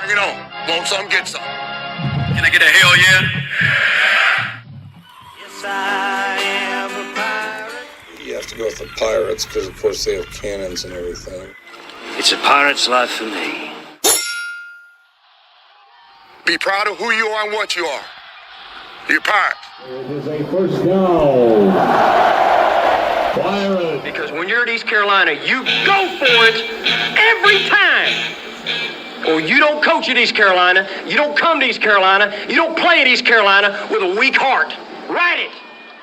Bring it on. Want some, get some. Can I get a hell yeah? Yes, I am a pirate. You have to go with the Pirates because, of course, they have cannons and everything. It's a pirate's life for me. Be proud of who you are and what you are. You're Pirates. It is a first down. Pirates. Because when you're at East Carolina, you go for it every time. Or you don't coach at East Carolina, you don't come to East Carolina, you don't play at East Carolina with a weak heart. Write it.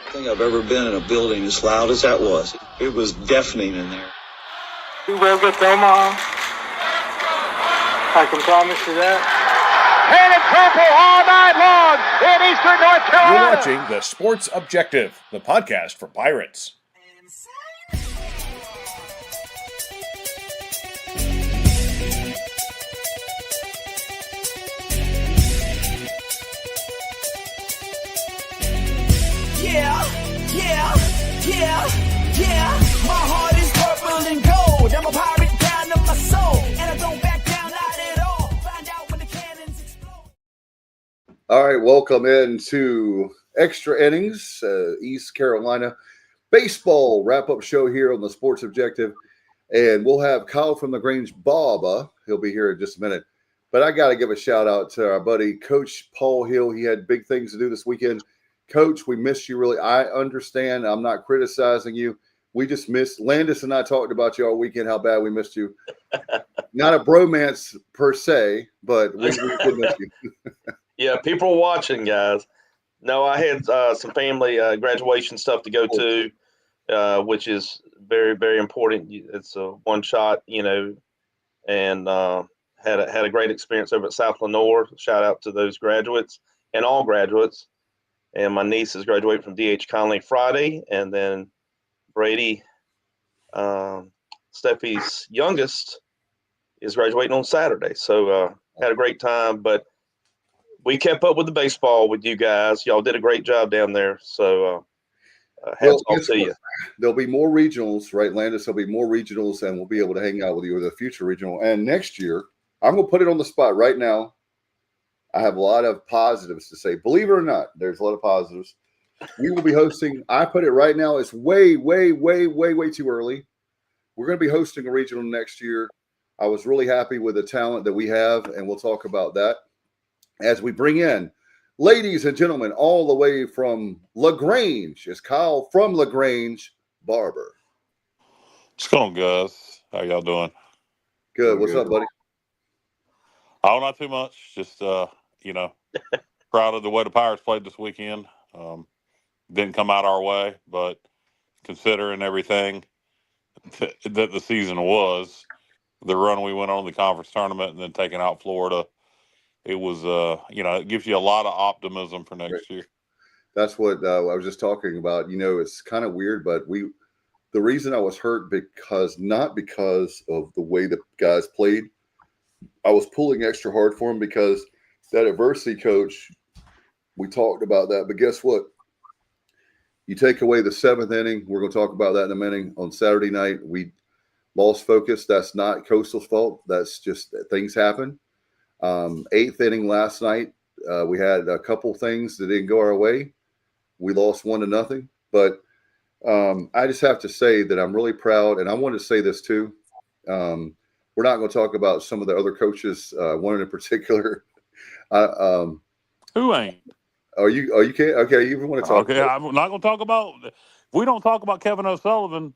I think I've ever been in a building as loud as that was. It was deafening in there. We will get Omaha. I can promise you that. Painted purple all night long in Eastern North Carolina. You're watching The Sports Objective, the podcast for Pirates. Yeah. My heart is purple and gold. I'm a pirate down to my soul. And I don't back down, not at all. Find out when the cannons explode. All right, welcome into Extra Innings, East Carolina baseball wrap-up show here on the Sports Objective. And we'll have Kyle from LaGrange Baba. He'll be here in just a minute. But I got to give a shout-out to our buddy, Coach Paul Hill. He had big things to do this weekend. Coach, we missed you really. I understand. I'm not criticizing you. We just missed. Landis and I talked about you all weekend, how bad we missed you. Not a bromance per se, but we did miss you. Yeah, people watching, guys. No, I had some family graduation stuff to go to, which is very, very important. It's a one shot, and had a great experience over at South Lenoir. Shout out to those graduates and all graduates. And my niece is graduating from D.H. Conley Friday, and then Brady, Steffi's youngest, is graduating on Saturday. So had a great time, but we kept up with the baseball with you guys. Y'all did a great job down there. So hats off to you. There'll be more regionals, right, Landis? There'll be more regionals, and we'll be able to hang out with you with a future regional. And next year, I'm going to put it on the spot right now. I have a lot of positives to say. Believe it or not, there's a lot of positives. We will be hosting, I put it right now, it's way too early. We're going to be hosting a regional next year. I was really happy with the talent that we have, and we'll talk about that as we bring in, ladies and gentlemen, all the way from LaGrange, is Kyle from LaGrange Barber. What's going on, guys? How y'all doing? Good. What's up, buddy? Oh, not too much. Just, proud of the way the Pirates played this weekend. Didn't come out our way, but considering everything that the season was, the run we went on in the conference tournament and then taking out Florida, it was, it gives you a lot of optimism for next year. That's what I was just talking about. It's kind of weird, but the reason I was hurt not because of the way the guys played. I was pulling extra hard for him because that adversity coach, we talked about that. But guess what? You take away the seventh inning. We're going to talk about that in a minute. On Saturday night, we lost focus. That's not Coastal's fault. That's just things happen. Eighth inning last night, we had a couple things that didn't go our way. We lost 1-0. But I just have to say that I'm really proud, and I want to say this too. We're not going to talk about some of the other coaches, one in particular. Who ain't? Oh, you can't? Okay, you want to talk about I'm not going to talk about – if we don't talk about Kevin O'Sullivan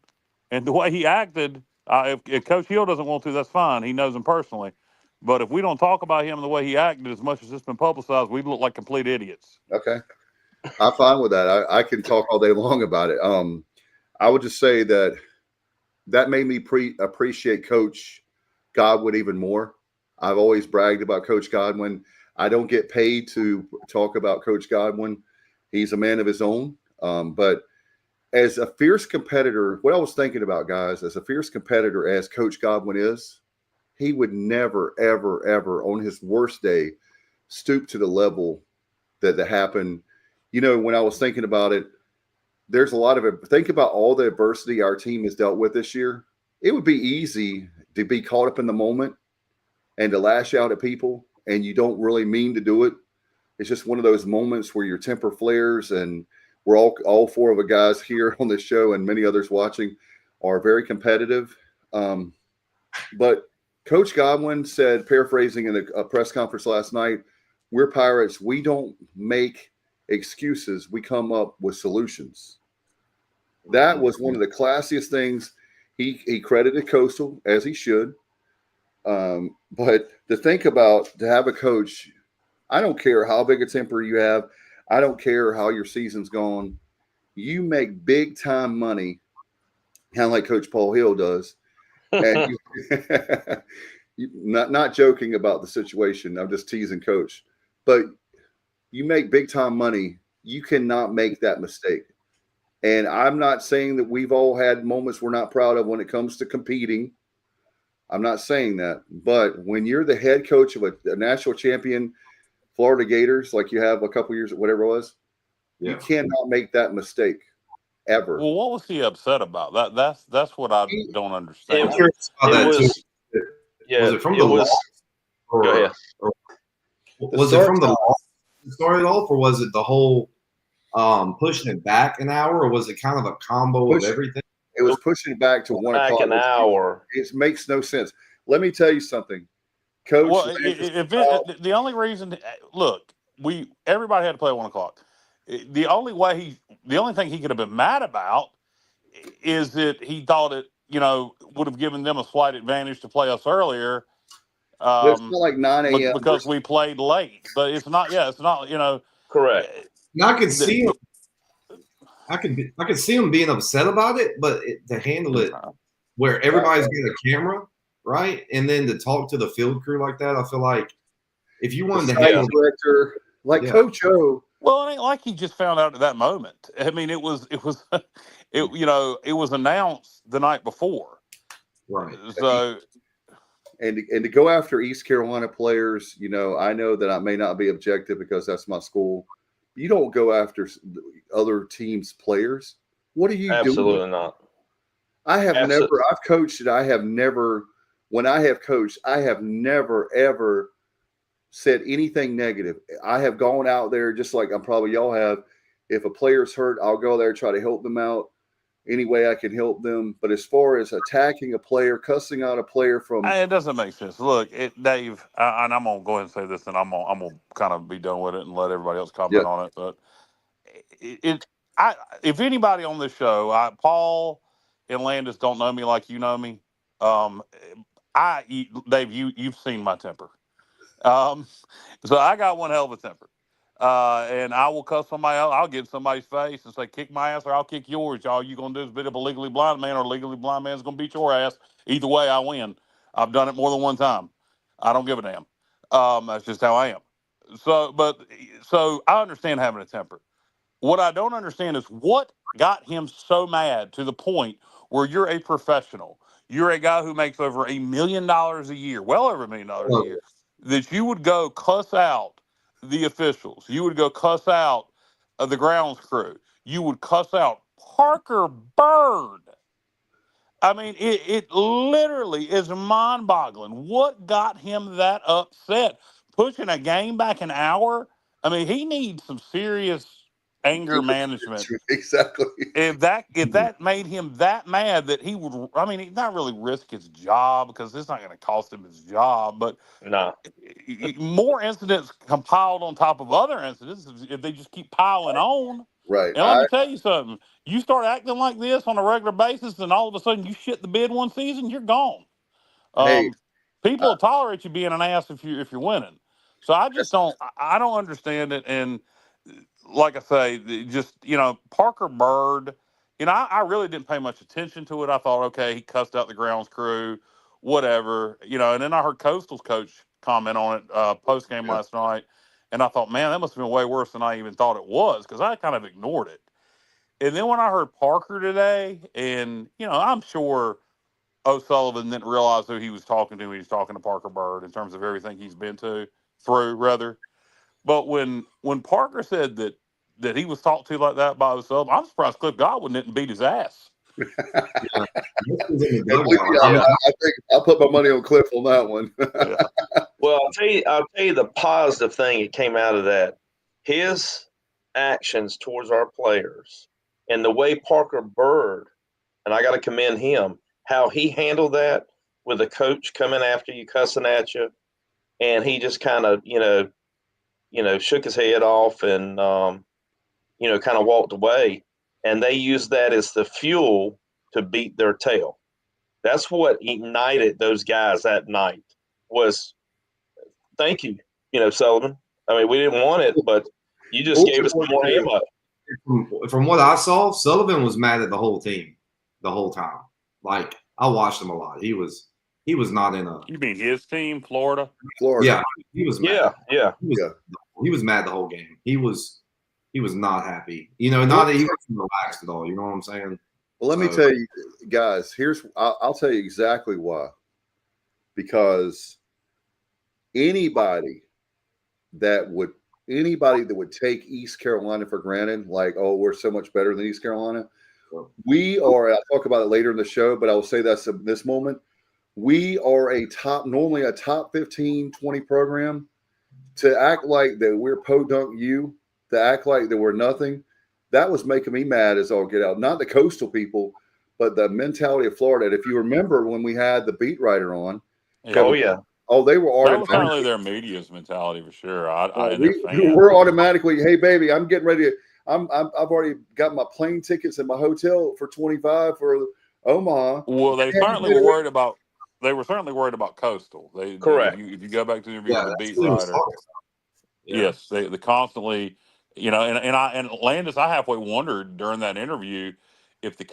and the way he acted, if Coach Hill doesn't want to, that's fine. He knows him personally. But if we don't talk about him and the way he acted as much as it's been publicized, we look like complete idiots. Okay. I'm fine with that. I can talk all day long about it. I would just say that made me appreciate Coach Godwin even more. I've always bragged about Coach Godwin. I don't get paid to talk about Coach Godwin. He's a man of his own. But as a fierce competitor, what I was thinking about, guys, as a fierce competitor as Coach Godwin is, he would never, ever, ever on his worst day stoop to the level that happened. When I was thinking about it, there's a lot of it. Think about all the adversity our team has dealt with this year. It would be easy to be caught up in the moment and to lash out at people and you don't really mean to do it. It's just one of those moments where your temper flares, and we're all four of the guys here on this show and many others watching are very competitive. But Coach Godwin said, paraphrasing in a press conference last night, we're Pirates. We don't make excuses. We come up with solutions. That was one of the classiest things. He credited Coastal, as he should. But to think about, to have a coach, I don't care how big a temper you have. I don't care how your season's gone. You make big time money, kind of like Coach Paul Hill does. And not joking about the situation. I'm just teasing Coach. But you make big time money. You cannot make that mistake. And I'm not saying that we've all had moments we're not proud of when it comes to competing. I'm not saying that. But when you're the head coach of a national champion Florida Gators, like you have a couple years, whatever it was, you cannot make that mistake ever. Well, what was he upset about? That's what I don't understand. Was it from the loss? Go ahead. Was it from the loss that started off, or was it the whole pushing it back an hour, or was it kind of a combo of everything? It was pushing it back to 1 o'clock. An hour. It makes no sense. Let me tell you something. Coach, well, the only reason, look, everybody had to play at 1 o'clock. The only thing he could have been mad about is that he thought it, would have given them a slight advantage to play us earlier. It's not like 9 a.m. because we played late, but it's not. Yeah, it's not. Correct. Now I could see him. I could see him being upset about it, but to handle it where everybody's got a camera. Right, and then to talk to the field crew like that, I feel like if you wanted to handle director like Coach O, well, it ain't like he just found out at that moment. I mean, it was announced the night before, right? So, and to go after East Carolina players, I know that I may not be objective because that's my school. You don't go after other teams' players. What are you doing? Absolutely not. I've coached it. I have never. When I have coached, I have never, ever said anything negative. I have gone out there just like probably y'all have. If a player's hurt, I'll go there, try to help them out any way I can help them. But as far as attacking a player, cussing out a player it doesn't make sense. Look, Dave, and I'm going to go ahead and say this, and I'm going to kind of be done with it and let everybody else comment on it. But if anybody on this show, Paul and Landis don't know me like you know me, Dave, you've seen my temper. So I got one hell of a temper. And I will cuss somebody else. I'll get in somebody's face and say, kick my ass or I'll kick yours. All you going to do is beat up a legally blind man, or a legally blind man's going to beat your ass. Either way, I win. I've done it more than one time. I don't give a damn. That's just how I am. So I understand having a temper. What I don't understand is what got him so mad to the point where you're a professional. You're a guy who makes over $1 million a year, well over $1 million a year, that you would go cuss out the officials. You would go cuss out the grounds crew. You would cuss out Parker Bird. I mean, it literally is mind-boggling. What got him that upset? Pushing a game back an hour? I mean, he needs some serious anger management. Exactly. If that made him that mad that he would, I mean, he's not really risk his job because it's not going to cost him his job, but more incidents compiled on top of other incidents if they just keep piling on. Right. And let me tell you something. You start acting like this on a regular basis and all of a sudden you shit the bed one season, you're gone. People will tolerate you being an ass if you're winning. So I just don't understand it. And like I say, just, Parker Bird, I really didn't pay much attention to it. I thought, okay, he cussed out the grounds crew, whatever, and then I heard Coastal's coach comment on it post-game last night, and I thought, man, that must have been way worse than I even thought it was, because I kind of ignored it. And then when I heard Parker today, and, I'm sure O'Sullivan didn't realize who he was talking to when he was talking to Parker Bird in terms of everything he's been through, rather. But when Parker said that he was talked to like that by O'Sullivan, I'm surprised Cliff Godwin didn't beat his ass. I think I'll put my money on Cliff on that one. Well, I'll tell you the positive thing that came out of that. His actions towards our players and the way Parker Bird, and I got to commend him, how he handled that with a coach coming after you, cussing at you, and he just kind of, shook his head off and, kind of walked away. And they used that as the fuel to beat their tail. That's what ignited those guys that night was, thank you, Sullivan. I mean, we didn't want it, but you just gave us more ammo. From what I saw, Sullivan was mad at the whole team the whole time. Like, I watched him a lot. He was not in a. You mean his team, Florida? Yeah, he was mad. Yeah. He was mad the whole game. He was not happy. Not that he wasn't relaxed at all. You know what I'm saying? Well, let me tell you, guys. I'll tell you exactly why. Because anybody that would take East Carolina for granted, like, oh, we're so much better than East Carolina. We are. I'll talk about it later in the show, but I will say that's this moment. We are normally a top 15, 20 program. To act like that we're podunk you, to act like that we're nothing, that was making me mad as all get out. Not the coastal people, but the mentality of Florida. And if you remember when we had the beat writer on, they were that was certainly their media's mentality for sure. We're automatically, hey baby, I'm getting ready to. I've already got my plane tickets and my hotel for 25 for Omaha. Well, they certainly were worried about. They were certainly worried about Coastal. Correct. If you go back to the interview with the beat writer, yes, they constantly, and Landis, I halfway wondered during that interview if the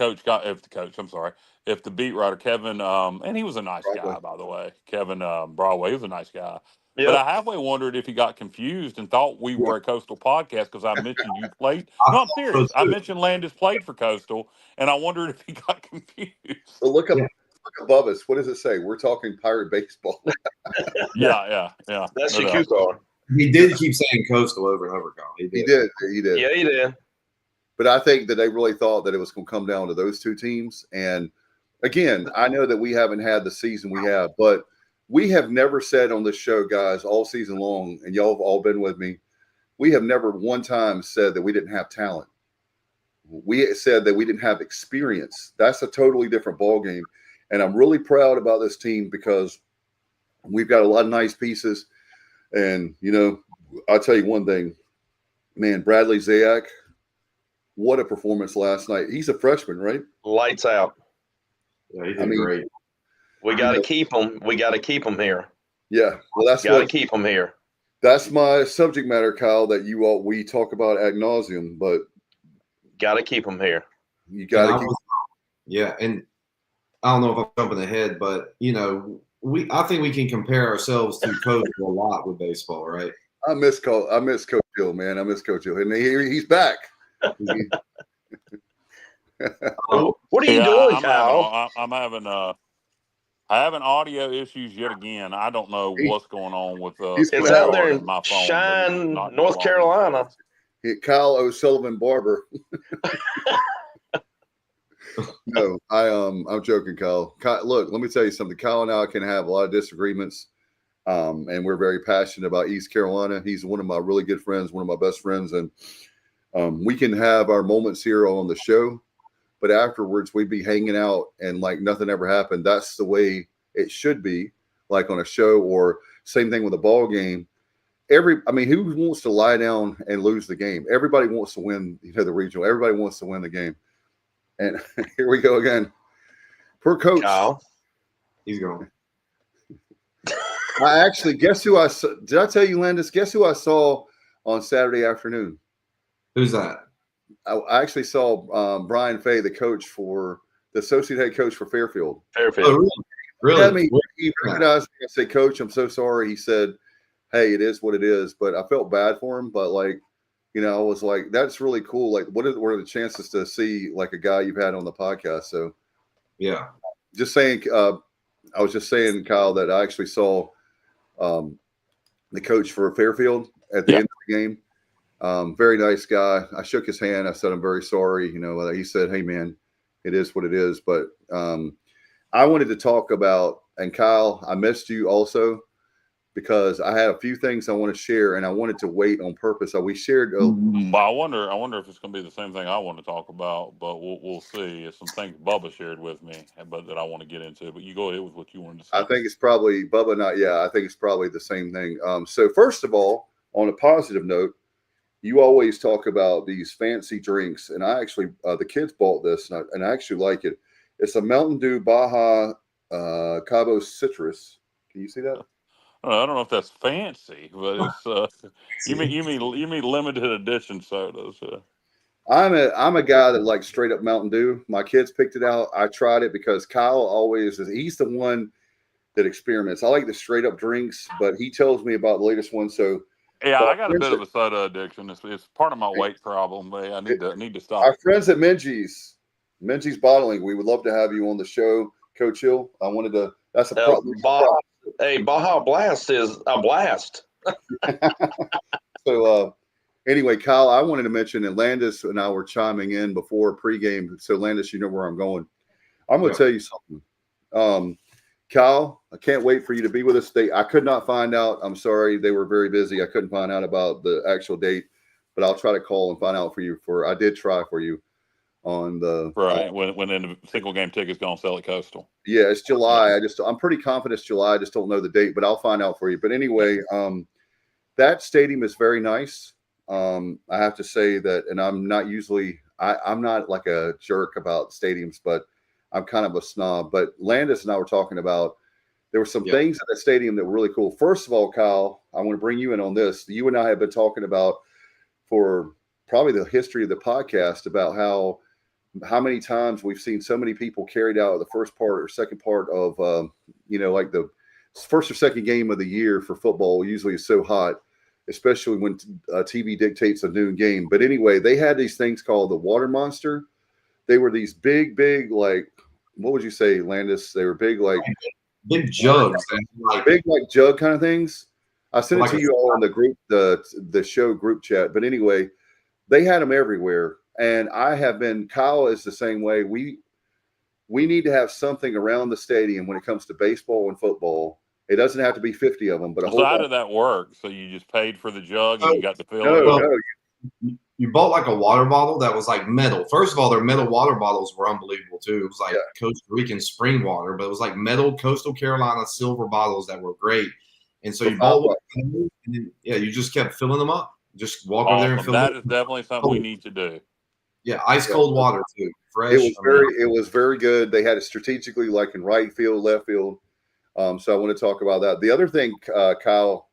beat writer Kevin, and he was a nice guy, by the way, Kevin Broadway, he was a nice guy. Yep. But I halfway wondered if he got confused and thought we were a Coastal podcast because I mentioned you played. No, I'm serious. I mentioned Landis played for Coastal, and I wondered if he got confused. Well, look above us. What does it say? We're talking Pirate baseball. Yeah. That's your cue card. He did keep saying Coastal over and over, Carl. He did. Yeah, he did. But I think that they really thought that it was going to come down to those two teams. And again, I know that we haven't had the season we have, but we have never said on this show, guys, all season long, and y'all have all been with me, we have never one time said that we didn't have talent. We said that we didn't have experience. That's a totally different ballgame. And I'm really proud about this team because we've got a lot of nice pieces. And, I'll tell you one thing, man, Bradley Zayak, what a performance last night. He's a freshman, right? Lights out. Yeah, he did great. We got to keep him. We got to keep him here. Yeah. Well, that's got to keep him here. That's my subject matter, Kyle, that we talk about ad nauseum, but got to keep him here. You got to keep him. Yeah. And I don't know if I'm jumping ahead, but I think we can compare ourselves to Coach a lot with baseball, right? I miss Coach Hill, man. I miss Coach Hill, and he's back. What are you doing, Kyle? I have audio issues yet again. I don't know what's going on with it's out there in my phone, Shine, North Carolina. Kyle O'Sullivan Barber. No, I'm joking, Kyle. Look, let me tell you something. Kyle and I can have a lot of disagreements, and we're very passionate about East Carolina. He's one of my really good friends, one of my best friends, and we can have our moments here on the show, but afterwards we'd be hanging out and like nothing ever happened. That's the way it should be, like on a show, or same thing with a ball game. Who wants to lie down and lose the game? Everybody wants to win, the regional. Everybody wants to win the game. And here we go again. Poor coach. Kyle. He's going. I actually, guess who I saw? Did I tell you, Landis? Guess who I saw on Saturday afternoon? Who's that? I actually saw Brian Fay, the associate head coach for Fairfield. Oh, really? I mean, he recognized me. I said, Coach, I'm so sorry. He said, hey, it is what it is. But I felt bad for him. But I was like, that's really cool. Like, what are the chances to see like a guy you've had on the podcast? So, yeah, just saying. I was just saying, Kyle, that I actually saw the coach for Fairfield at the end of the game. Very nice guy. I shook his hand. I said, I'm very sorry. He said, hey, man, it is what it is. But I wanted to talk about, and Kyle, I missed you also. because I had a few things I want to share, and I wanted to wait on purpose. So we shared. I wonder if it's going to be the same thing I want to talk about, but we'll see. It's some things Bubba shared with me, but that I want to get into. But you go ahead with what you wanted to say. I think it's probably Bubba. Not I think it's probably the same thing. So first of all, on a positive note, you always talk about these fancy drinks, and I actually the kids bought this, and I actually like it. It's a Mountain Dew Baja Cabo Citrus. Can you see that? I don't know if that's fancy, but it's you mean limited edition sodas. I'm a guy that likes straight up Mountain Dew. My kids picked it out. I tried it because Kyle always is. He's the one that experiments. I like the straight up drinks, but he tells me about the latest one. So yeah, I got a bit of a soda addiction. It's part of my weight problem. But I need to stop. Our friends at Minji's Bottling, we would love to have you on the show, Coach Hill. I wanted to. That's a problem. Hey, Baja Blast is a blast. So anyway, Kyle, I wanted to mention, and Landis and I were chiming in before pregame. So Landis, you know where I'm going. I'm going to tell you something. Kyle, I can't wait for you to be with us. I could not find out. I'm sorry. They were very busy. I couldn't find out about the actual date, but I'll try to call and find out for you. I did try for you on the right when the single game tickets go on sale at Coastal. Yeah, it's July. I'm pretty confident it's July. I just don't know the date, but I'll find out for you. But anyway, that stadium is very nice. I have to say that, and I'm not usually I'm not like a jerk about stadiums, but I'm kind of a snob. But Landis and I were talking about there were some things at that stadium that were really cool. First of all, Kyle, I want to bring you in on this. You and I have been talking about for probably the history of the podcast about how many times we've seen so many people carried out the first part or second part of like the first or second game of the year for football usually is so hot, especially when TV dictates a noon game. But anyway, they had these things called the Water Monster. They were these big, like, what would you say, Landis? They were big, like big jugs, big like jug kind of things. I sent it to you all in the group, the show group chat. But anyway, they had them everywhere, and Kyle is the same way. We need to have something around the stadium when it comes to baseball and football. It doesn't have to be 50 of them, but a whole. So how did that work? So you just paid for the jug and you got to fill it? No. You bought like a water bottle that was like metal. First of all, their metal water bottles were unbelievable too. It was like Costa Rican spring water, but it was like metal Coastal Carolina silver bottles that were great. And so you bought one, and then, you just kept filling them up. Just walk over there and fill them up. That is definitely something we need to do. Yeah, ice cold water too. Fresh. It was very good. They had it strategically like in right field, left field. So I want to talk about that. The other thing, Kyle,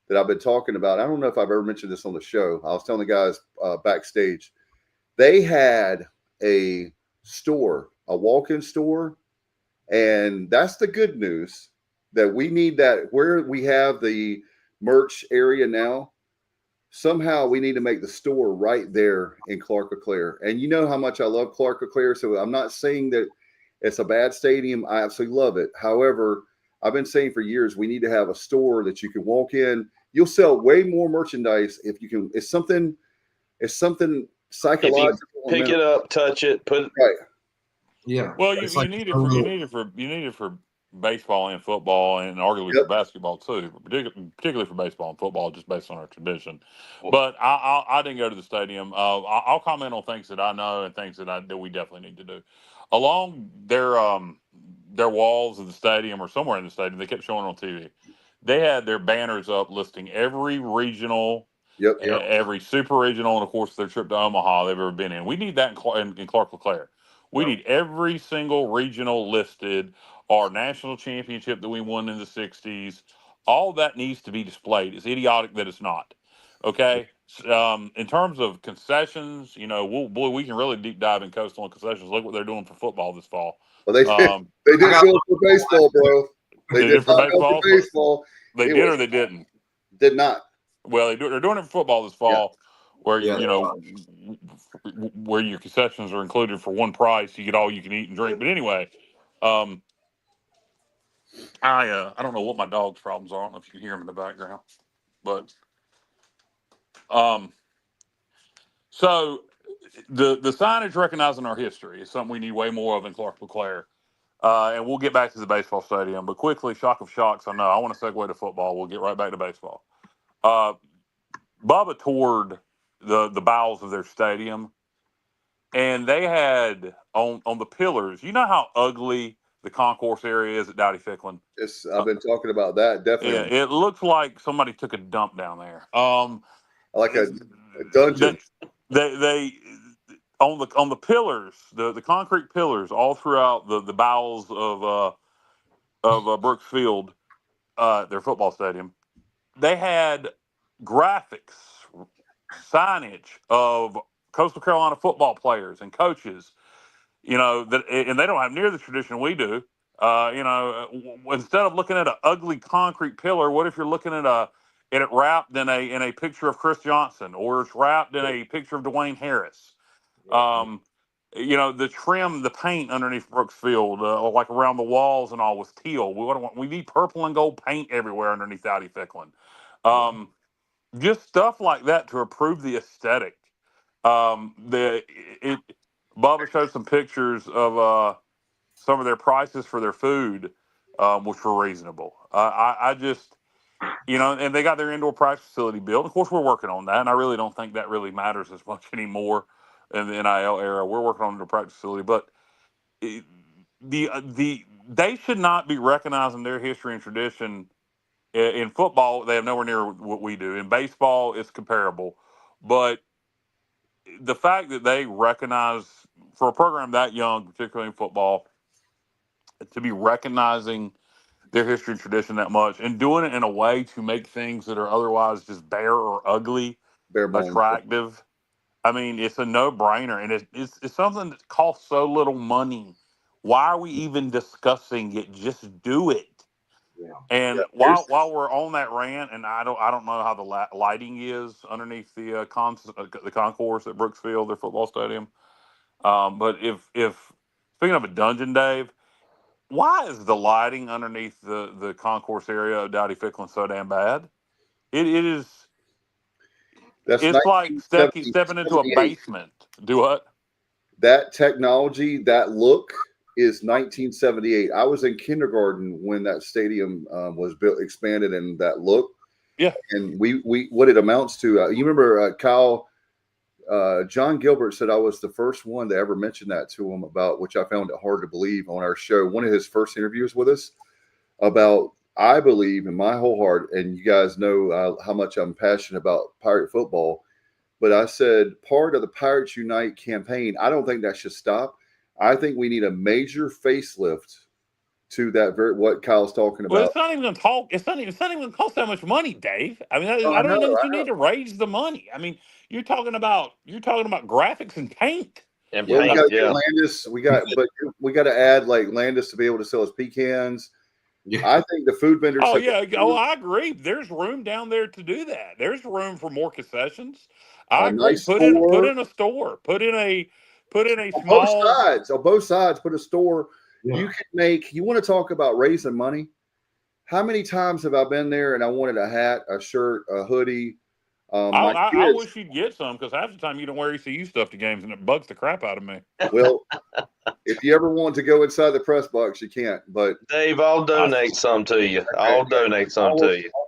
that I've been talking about, I don't know if I've ever mentioned this on the show. I was telling the guys backstage, they had a store, a walk-in store, and that's the good news that we need that where we have the merch area now. Somehow we need to make the store right there in Clark LeClaire. And you know how much I love Clark LeClaire, so I'm not saying that it's a bad stadium. I absolutely love it. However, I've been saying for years, we need to have a store that you can walk in. You'll sell way more merchandise if you can. It's something psychological. Pick it up, touch it, put it right. Yeah. Well, you need it for baseball and football, and arguably for basketball too, particularly for baseball and football, just based on our tradition. But I didn't go to the stadium. I'll comment on things that I know and things that we definitely need to do. Along their walls of the stadium or somewhere in the stadium, they kept showing on TV. They had their banners up listing every regional, every super regional, and of course their trip to Omaha they've ever been in. We need that in Clark LeClaire. We need every single regional listed, our national championship that we won in the 60s. All that needs to be displayed. It's idiotic that it's not. Okay? In terms of concessions, we can really deep dive in Coastal and concessions. Look what they're doing for football this fall. Well, they did good for baseball, bro. They did for baseball. They did or they didn't? Did not. Well, they're doing it for football this fall, where where your concessions are included for one price. You get all you can eat and drink. But anyway, I don't know what my dog's problems are. I don't know if you can hear them in the background, but so the signage recognizing our history is something we need way more of in Clark LeClaire. And we'll get back to the baseball stadium. But quickly, shock of shocks, I know. I want to segue to football. We'll get right back to baseball. Bubba toured the bowels of their stadium, and they had on the pillars, you know how ugly the concourse area is at Dowdy Ficklin? I've been talking about that, definitely. Yeah, it looks like somebody took a dump down there. Like a dungeon. They on the pillars, the concrete pillars all throughout the bowels of Brooks Field, their football stadium. They had graphics, signage of Coastal Carolina football players and coaches. You know and they don't have near the tradition we do. Instead of looking at an ugly concrete pillar, what if you're looking at it wrapped in a picture of Chris Johnson, or it's wrapped in a picture of Dwayne Harris? The trim, the paint underneath Brooks Field, like around the walls and all, was teal. We need purple and gold paint everywhere underneath Dowdy Ficklin. Just stuff like that to improve the aesthetic. Bubba showed some pictures of some of their prices for their food, which were reasonable. I just, and they got their indoor practice facility built. Of course, we're working on that, and I really don't think that really matters as much anymore in the NIL era. We're working on the practice facility, but they should not be recognizing their history and tradition. In football, they have nowhere near what we do. In baseball, it's comparable, but the fact that they recognize, for a program that young, particularly in football, to be recognizing their history and tradition that much and doing it in a way to make things that are otherwise just bare or ugly attractive. I mean, it's a no-brainer, and it's something that costs so little money. Why are we even discussing it? Just do it. Yeah. And while we're on that rant, and I don't know how the lighting is underneath the concourse at Brooks Field, their football stadium. But if speaking of a dungeon, Dave, why is the lighting underneath the concourse area of Dowdy Ficklin so damn bad? It is. It's like stepping into a basement. Do what? That technology, that look, is 1978. I was in kindergarten when that stadium was built, expanded, and that look. Yeah. And we what it amounts to. You remember Kyle? John Gilbert said I was the first one to ever mention that to him about, which I found it hard to believe, on our show. One of his first interviews with us about, I believe in my whole heart, and you guys know how much I'm passionate about Pirate football, but I said part of the Pirates Unite campaign, I don't think that should stop. I think we need a major facelift to that what Kyle's talking about. Well, it's not even going to talk. It's not even going to cost that much money, Dave. I mean, I don't know that you need to raise the money. I mean, you're talking about graphics and paint. And we got to yeah. Landis. We got to add like Landis to be able to sell his pecans. Yeah. I think the food vendors. Oh yeah. I agree. There's room down there to do that. There's room for more concessions. I agree. Nice put in a store. Put in a small. On both sides, put a store. Yeah. You can make. You want to talk about raising money? How many times have I been there and I wanted a hat, a shirt, a hoodie? I wish you'd get some, because half the time you don't wear ECU stuff to games, and it bugs the crap out of me. Well, if you ever want to go inside the press box, you can't. But Dave, I'll donate some to you. I'm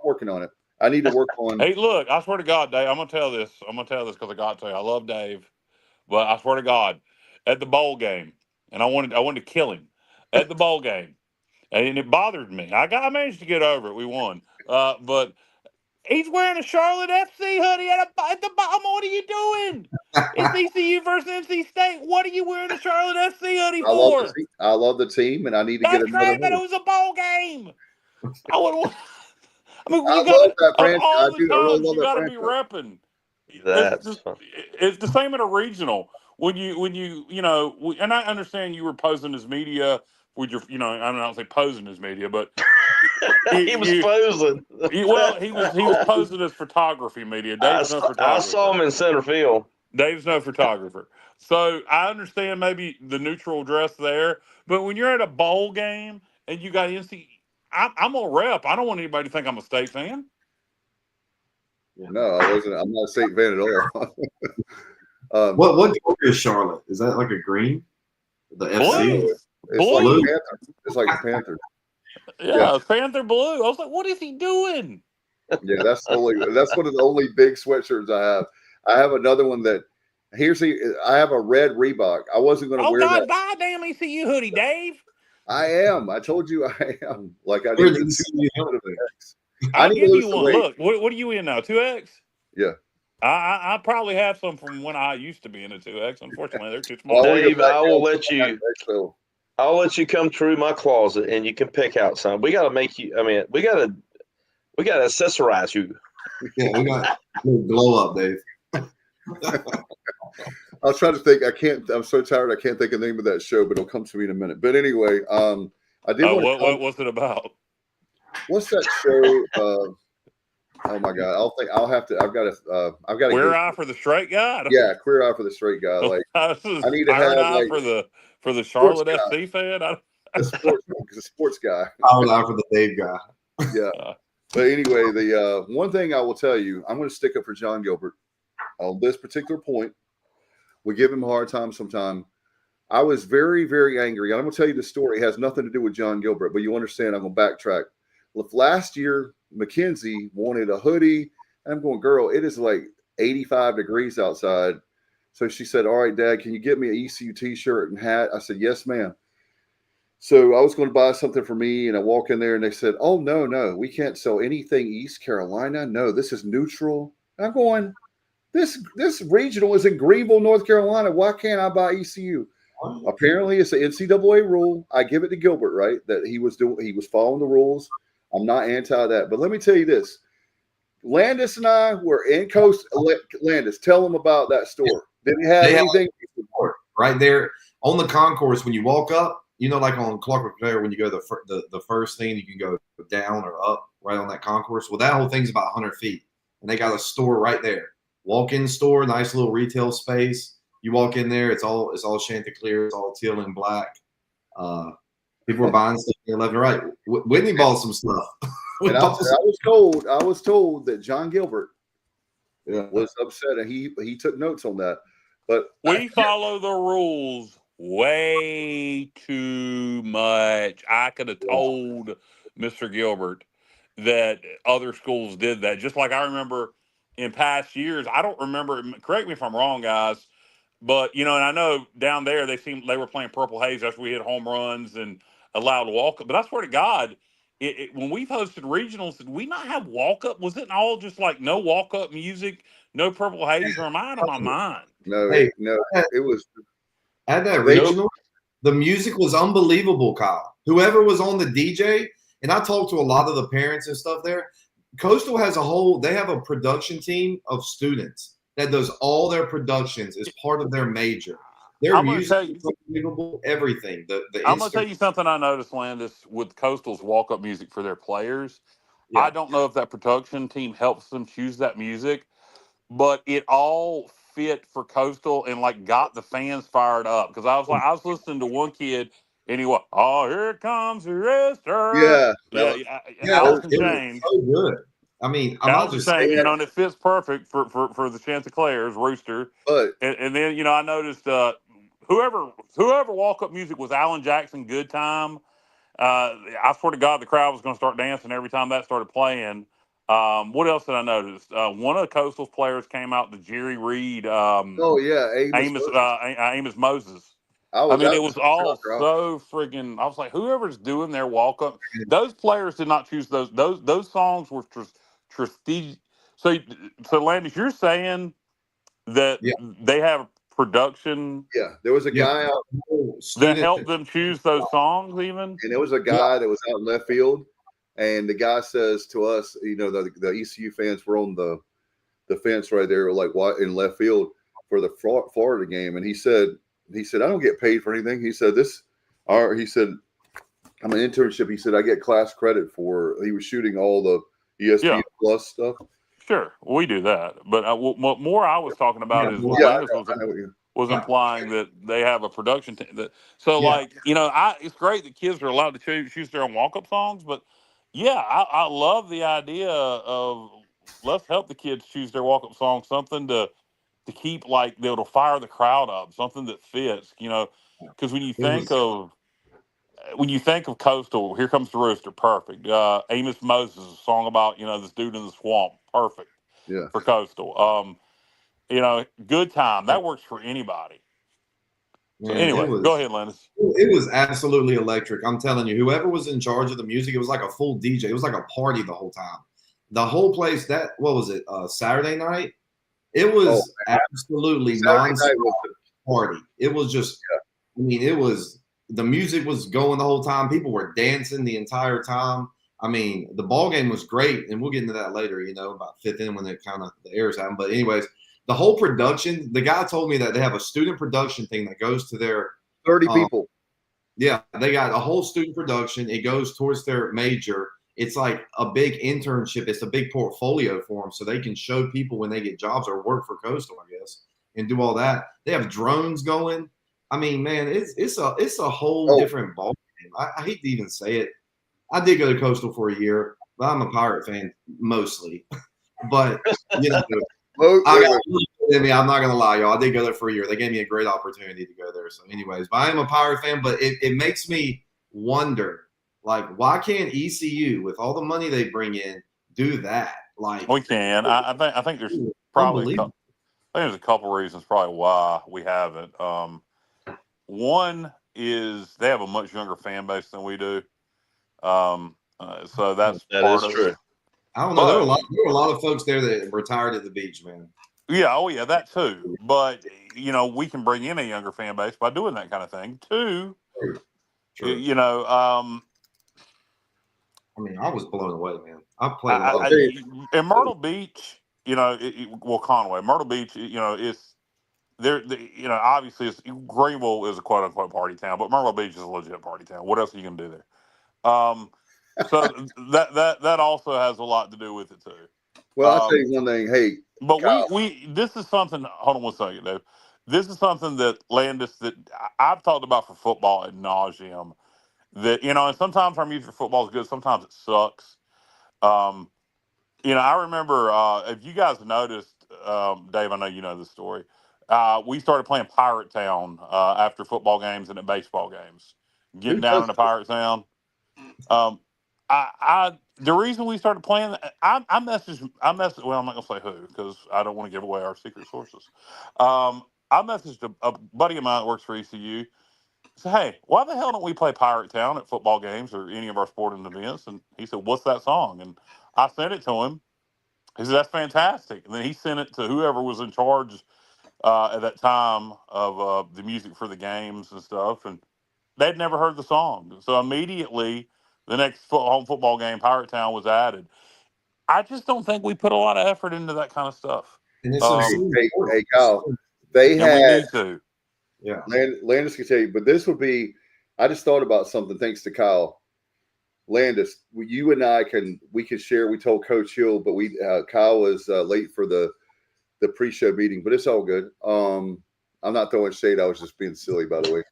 working on it. I need to work on. Hey, look! I swear to God, Dave, I'm gonna tell this because I got to. I love Dave, but I swear to God, at the bowl game, and I wanted to kill him at the bowl game, and it bothered me. I managed to get over it. We won, but. He's wearing a Charlotte FC hoodie at the bottom. What are you doing? It's ECU versus NC State. What are you wearing a Charlotte FC hoodie for? I love the team, and I need to get another. That's great, but it was a bowl game. I love that franchise. All the time you got to be repping. It's the same in a regional. When you and I understand you were posing as media with your, I don't say posing as media, but. He was posing. He was posing as photography media. Dave's no photographer. I saw him in center field. Dave's no photographer. So I understand maybe the neutral dress there, but when you're at a bowl game and you got NC, I'm a rep. I don't want anybody to think I'm a State fan. No, I wasn't. I'm not a State fan at all. What color is Charlotte? Is that like a green? The FC? It's like the Panther. It's like the Panther. Yeah, Panther blue. I was like, what is he doing? Yeah, that's one of the only big sweatshirts I have. I have another one that I have a red Reebok. I wasn't going to wear that. Buy a damn ECU hoodie, Dave. I am. I told you I am. Like I Where's need the I need to give lose you some one. weight. Look, what are you in now? 2X? Yeah. I probably have some from when I used to be in a 2X. Unfortunately, they're too small. Dave, I'll let you come through my closet and you can pick out some. We got to make you. I mean, we got to accessorize you. Yeah, we got glow up, Dave. I was trying to think. I'm so tired. I can't think of the name of that show, but it'll come to me in a minute. But anyway, I did want to. What was it about? What's that show? Oh my God! I've got Queer Eye for the Straight Guy. Yeah, Queer Eye for the Straight Guy. Like I need to have Eye for the Charlotte SC fan. The sports guy. Pirate Eye for the Dave guy. Yeah. But anyway, the one thing I will tell you, I'm going to stick up for John Gilbert on this particular point. We give him a hard time sometime. I was very, very angry. I'm going to tell you the story. It has nothing to do with John Gilbert, but you understand I'm going to backtrack. Last year, Mackenzie wanted a hoodie. And I'm going, girl, it is like 85 degrees outside. So she said, all right, Dad, can you get me an ECU t-shirt and hat? I said, yes, ma'am. So I was going to buy something for me, and I walk in there, and they said, oh, no, we can't sell anything East Carolina. No, this is neutral. And I'm going, this regional is in Greenville, North Carolina. Why can't I buy ECU? Apparently, it's an NCAA rule. I give it to Gilbert, right, that he was following the rules. I'm not anti that. But let me tell you this. Landis and I were in Coast. Landis, tell them about that store. Did it have anything? Right there on the concourse when you walk up, like on Clark Fair, when you go the first thing, you can go down or up right on that concourse. Well, that whole thing's about 100 feet. And they got a store right there. Walk-in store, nice little retail space. You walk in there, it's all Chanticleer, it's all teal and black. People were buying stuff left and right. Whitney bought some stuff. And I was told that John Gilbert was upset, and he took notes on that. But we follow the rules way too much. I could have told Mr. Gilbert that other schools did that. Just like I remember in past years, I don't remember. Correct me if I'm wrong, guys. But and I know down there they were playing Purple Haze after we hit home runs and allowed walk up. But I swear to God, when we've hosted regionals, did we not have walk up? Was it all just like no walk up music, no Purple Haze, or am I out of my mind? No, it was at that regional. The music was unbelievable, Kyle. Whoever was on the DJ, and I talked to a lot of the parents and stuff there. Coastal has they have a production team of students that does all their productions as part of their major. Their music is unbelievable, everything. I'm going to tell you something I noticed, Landis, with Coastal's walk-up music for their players. Yeah. I don't know if that production team helps them choose that music, but it all fit for Coastal and got the fans fired up. Because I was listening to one kid, and he went, "Oh, here comes the rooster." Allison James, so good. I mean, I'm not just saying, and it fits perfect for the Chanticleers rooster. But and then I noticed whoever walk-up music was Alan Jackson Good Time. I swear to God, the crowd was going to start dancing every time that started playing. What else did I notice? One of the Coastal's players came out, the Jerry Reed. Amos Moses. I mean, it was all so friggin'. I was like, whoever's doing their walk-up, those players did not choose those. Those songs were strategic. So Landis, you're saying that they have production. Yeah, there was a guy out that helped them choose those songs, even. And there was a guy that was out in left field, and the guy says to us, the ECU fans were on the fence right there, in left field for the Florida game, and he said, I don't get paid for anything. He said he said, I'm an internship. He said, I get class credit for. He was shooting all the ESPN Plus stuff. Sure, we do that. But what more I was talking about is what Landis was implying that they have a production team. It's great that kids are allowed to choose their own walk-up songs. But, I love the idea of let's help the kids choose their walk-up song, something to keep that'll fire the crowd up, something that fits, because when you think of when you think of Coastal, Here Comes the Rooster, perfect. Amos Moses, a song about, this dude in the swamp, perfect for Coastal. Good Time, that works for anybody. So Man, anyway, go ahead, Lennis. It was absolutely electric. I'm telling you, whoever was in charge of the music, it was like a full DJ. It was like a party the whole time. The whole place, what was it, Saturday night? It was absolutely non-stop party. It was just, the music was going the whole time. People were dancing the entire time. I mean, the ball game was great, and we'll get into that later, about fifth inning when the airs happen. But anyways, the whole production, the guy told me that they have a student production thing that goes to their 30 people. Yeah, they got a whole student production. It goes towards their major. It's like a big internship. It's a big portfolio for them, so they can show people when they get jobs or work for Coastal, I guess, and do all that. They have drones going. I mean, man, it's a whole different ball game. I hate to even say it. I did go to Coastal for a year, but I'm a Pirate fan mostly. But I'm not gonna lie, y'all. I did go there for a year. They gave me a great opportunity to go there. So, anyways, but I am a Pirate fan. But it makes me wonder, like, why can't ECU, with all the money they bring in, do that? Like, we can. I think there's probably there's a couple reasons probably why we haven't. One is they have a much younger fan base than we do. So that is true. I don't know. There were a lot of folks there that retired at the beach, man. Yeah, that too. But we can bring in a younger fan base by doing that kind of thing. Two, True. I mean, I was blown away, man. I played in Myrtle Beach. Conway, Myrtle Beach. It's there. Obviously, Greenville is a quote unquote party town, but Myrtle Beach is a legit party town. What else are you gonna do there? So that also has a lot to do with it too. Well, I'll tell you one thing. Hey, but this is something. Hold on one second, Dave. This is something that Landis, that I've talked about for football ad nauseum. That and sometimes our music for football is good. Sometimes it sucks. I remember if you guys noticed, Dave. I know you know this story. We started playing Pirate Town after football games and at baseball games. Getting down in the Pirate Town. The reason we started playing, I messaged. Well, I'm not gonna say who because I don't want to give away our secret sources. I messaged a buddy of mine that works for ECU. Said, hey, why the hell don't we play Pirate Town at football games or any of our sporting events? And he said, what's that song? And I sent it to him. He said, that's fantastic. And then he sent it to whoever was in charge at that time of the music for the games and stuff. And they'd never heard the song. So immediately, the next home football game, Pirate Town, was added. I just don't think we put a lot of effort into that kind of stuff. And it's hey, Kyle, they had. We need to. Yeah. Landis can tell you, but this would be. I just thought about something. Thanks to Kyle. Landis, you and I can share. We told Coach Hill, but Kyle was late for the pre-show meeting, but it's all good. I'm not throwing shade. I was just being silly, by the way.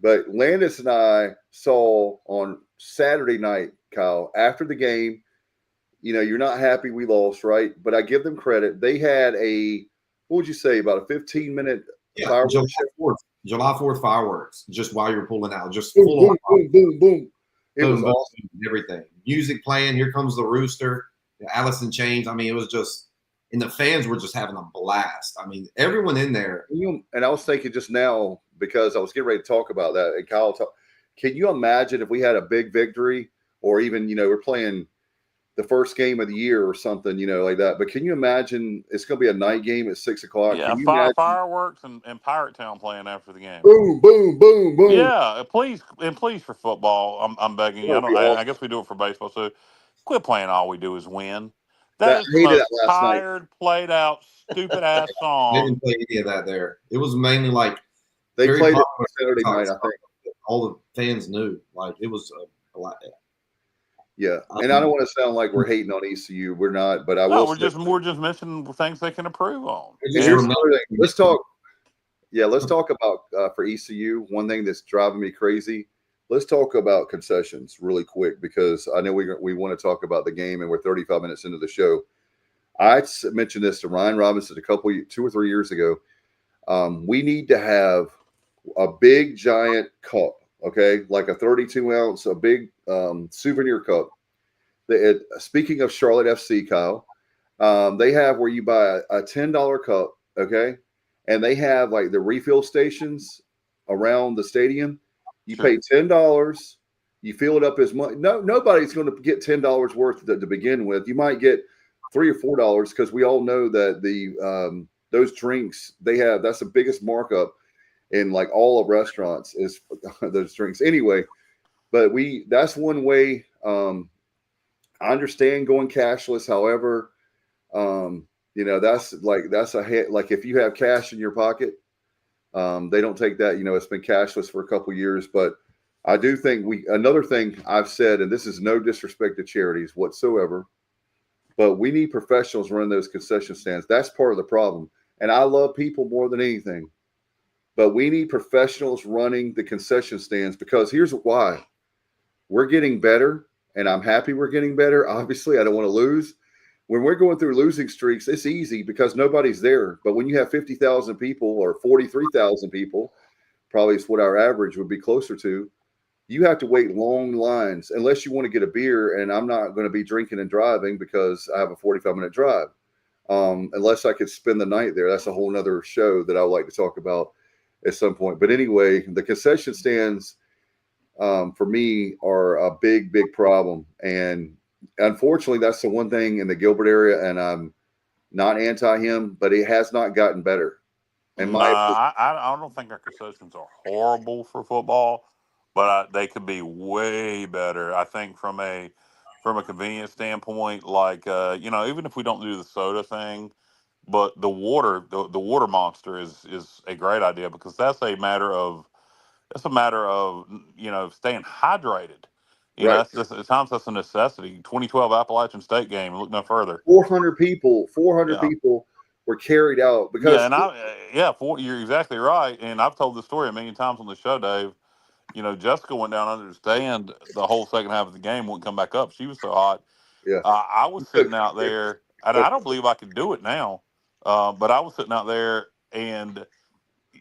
But Landis and I saw on Saturday night, Kyle, after the game, you're not happy we lost, right? But I give them credit. They had what would you say, about a 15-minute fireworks? July 4th fireworks, just while you're pulling out. Just boom, full boom, boom, boom, boom. It was awesome. Everything. Music playing. Here comes the rooster. Alice in Chains. I mean, it was just, and the fans were just having a blast. I mean, everyone in there. And I was thinking just now, because I was getting ready to talk about that, and Kyle, can you imagine if we had a big victory, or even we're playing the first game of the year or something, like that? But can you imagine it's going to be a night game at 6 o'clock? Yeah, fireworks and Pirate Town playing after the game. Boom, boom, boom, boom. Yeah, please for football, I'm begging you. I guess we do it for baseball too. Quit playing. All we do is win. That is the most tired, played out, stupid ass song. They didn't play any of that there. It was mainly like. They played it on Saturday night, I think. All the fans knew. Like, it was a lot. Yeah. And I don't want to sound like we're hating on ECU. We're not, but we're just mentioning things they can improve on. Let's talk about for ECU, one thing that's driving me crazy. Let's talk about concessions really quick, because I know we want to talk about the game, and we're 35 minutes into the show. I mentioned this to Ryan Robinson 2 or 3 years ago. We need to have a big giant cup okay, like a 32 ounce, a big souvenir cup. Speaking of Charlotte FC, Kyle, they have where you buy a $10 cup, okay, and they have like the refill stations around the stadium. You Sure. pay $10. You fill it up as much. Nobody's going to get $10 worth to begin with. You might get $3 or $4 because we all know that the those drinks they have, that's the biggest markup in like all of restaurants is those drinks. Anyway, but that's one way. I understand going cashless. However, that's a hit. Like if you have cash in your pocket, they don't take that. It's been cashless for a couple of years, but I do think another thing I've said, and this is no disrespect to charities whatsoever, but we need professionals running those concession stands. That's part of the problem. And I love people more than anything, but we need professionals running the concession stands because here's why. We're getting better, and I'm happy we're getting better. Obviously, I don't want to lose. When we're going through losing streaks, it's easy because nobody's there. But when you have 50,000 people or 43,000 people, probably is what our average would be closer to, you have to wait long lines unless you want to get a beer. And I'm not going to be drinking and driving because I have a 45-minute drive. Unless I could spend the night there. That's a whole nother show that I would like to talk about at some point. But anyway, the concession stands for me are a big, big problem. And unfortunately, that's the one thing in the Gilbert area, and I'm not anti him, but it has not gotten better. I don't think our concessions are horrible for football, but they could be way better. I think from a convenience standpoint, like even if we don't do the soda thing, but the water monster is a great idea because that's a matter of staying hydrated. Right. That's just, at times that's a necessity. 2012 Appalachian State game. Look no further. 400 people were carried out because you're exactly right. And I've told this story a million times on the show, Dave. Jessica went down under the stand the whole second half of the game, wouldn't come back up. She was so hot. Yeah. I was sitting out there, and I don't believe I could do it now. But I was sitting out there, and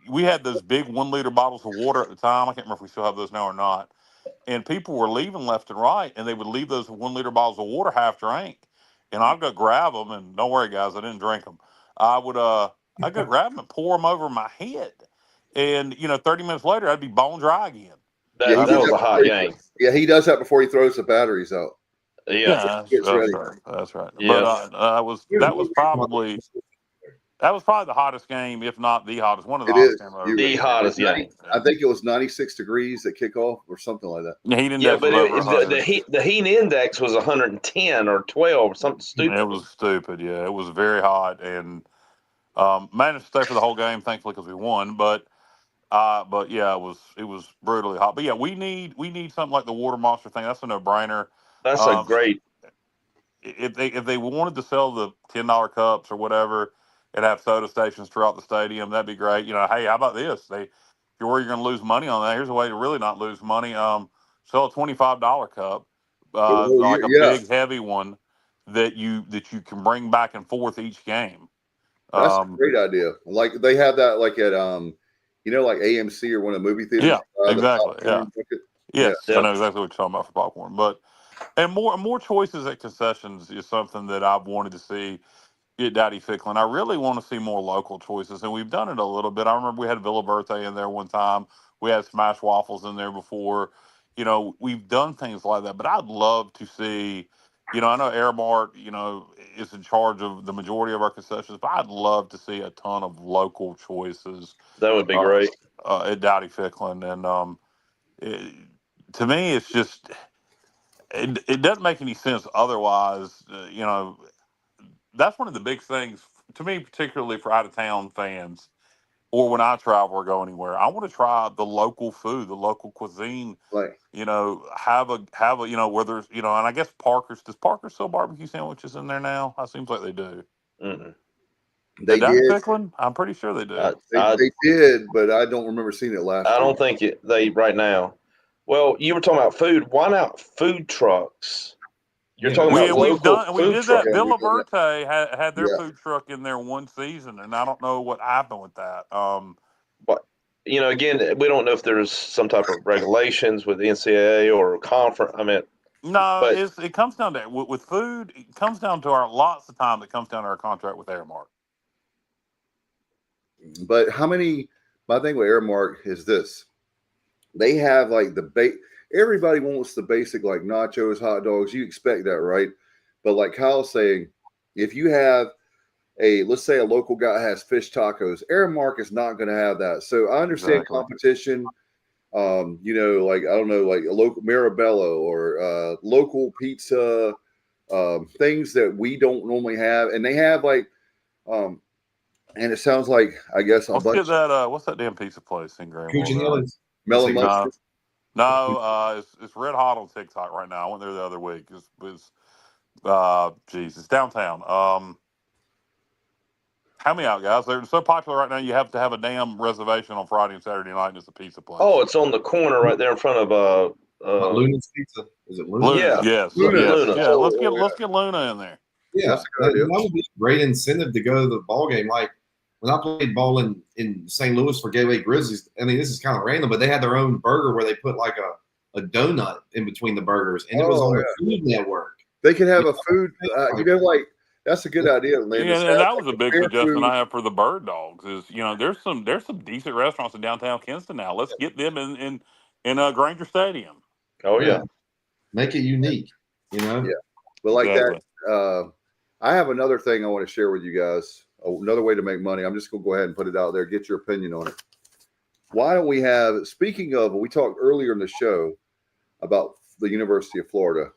we had those big 1 liter bottles of water at the time. I can't remember if we still have those now or not. And people were leaving left and right, and they would leave those 1 liter bottles of water half drank. And I'd go grab them, and don't worry, guys, I didn't drink them. I'd go grab them and pour them over my head. And 30 minutes later, I'd be bone dry again. That was a hot game. Yeah, he does that before he throws the batteries out. Yeah, that's right. Yeah. But that was probably the hottest game, if not the hottest. One of the hottest games. The hottest game. I think it was 96 degrees at kickoff or something like that. Yeah, heat index was over the heat index was 110 or 12 or something stupid. It was stupid. Yeah, it was very hot, and managed to stay for the whole game, thankfully, because we won. But yeah, it was brutally hot. But yeah, we need something like the water monster thing. That's a no brainer. That's a great. If they wanted to sell the $10 cups or whatever and have soda stations throughout the stadium, that'd be great. Hey, how about this? If you're worried you're going to lose money on that, here's a way to really not lose money. Sell a $25 cup, like a big heavy one that you can bring back and forth each game. That's a great idea. Like they have that like at like AMC or one of the movie theaters. Yeah, exactly. Yeah. Yes, Yeah. I know exactly what you're talking about for popcorn. But and more choices at concessions is something that I've wanted to see at Daddy Ficklin. I really want to see more local choices, and we've done it a little bit. I remember we had Villa Verte in there one time. We had Smash Waffles in there before. We've done things like that, but I'd love to see. I know Airmart, is in charge of the majority of our concessions, but I'd love to see a ton of local choices. That would be great at Daddy Ficklin, and to me, it's just it doesn't make any sense otherwise. That's one of the big things to me, particularly for out of town fans, or when I travel or go anywhere. I want to try the local food, the local cuisine. Right. Have a whether and I guess does Parker sell barbecue sandwiches in there now? It seems like they do. Mm-mm. They did. Ficklin? I'm pretty sure they do. They did, but I don't remember seeing it last. I don't think they right now. Well, you were talking about food. Why not food trucks? You're talking about local we food did trucks. that. Villa Verte had their food truck in there one season, and I don't know what happened with that. What? again, we don't know if there's some type of regulations with the NCAA or conference. I mean, No, but it comes down to with food. It comes down to lots of time. It comes down to our contract with Airmark. But my thing with Airmark is this. They have like everybody wants the basic like nachos, hot dogs. You expect that, right? But like Kyle's saying, if you have let's say a local guy has fish tacos, Airmark is not going to have that. So I understand competition. Like I don't know, like a local Mirabello or local pizza, things that we don't normally have, and they have like, and it sounds like I guess Let's get that. What's that damn pizza place in Greenville? Melon Mustard. No, it's red hot on TikTok right now. I went there the other week. It's downtown. Help me out, guys. They're so popular right now. You have to have a damn reservation on Friday and Saturday night, and it's a pizza place. Oh, it's on the corner right there in front of Luna's Pizza. Is it Luna? Luna? Yeah, Yes. Luna. Yeah, let's get Luna in there. Yeah, that would be a great incentive to go to the ball game. Like when I played ball in St. Louis for Gateway Grizzlies, I mean, this is kind of random, but they had their own burger where they put like a donut in between the burgers, and it was on the Food Network. They could have a food, like that's a good idea, man. Yeah, and that was a big suggestion I have for the bird dogs. Is there's some decent restaurants in downtown Kinston now. Let's get them in Granger Stadium. Oh yeah, make it unique. Yeah, but like exactly. That. I have another thing I want to share with you guys. Another way to make money. I'm just going to go ahead and put it out there. Get your opinion on it. Why don't we have? Speaking of, we talked earlier in the show about the University of Florida,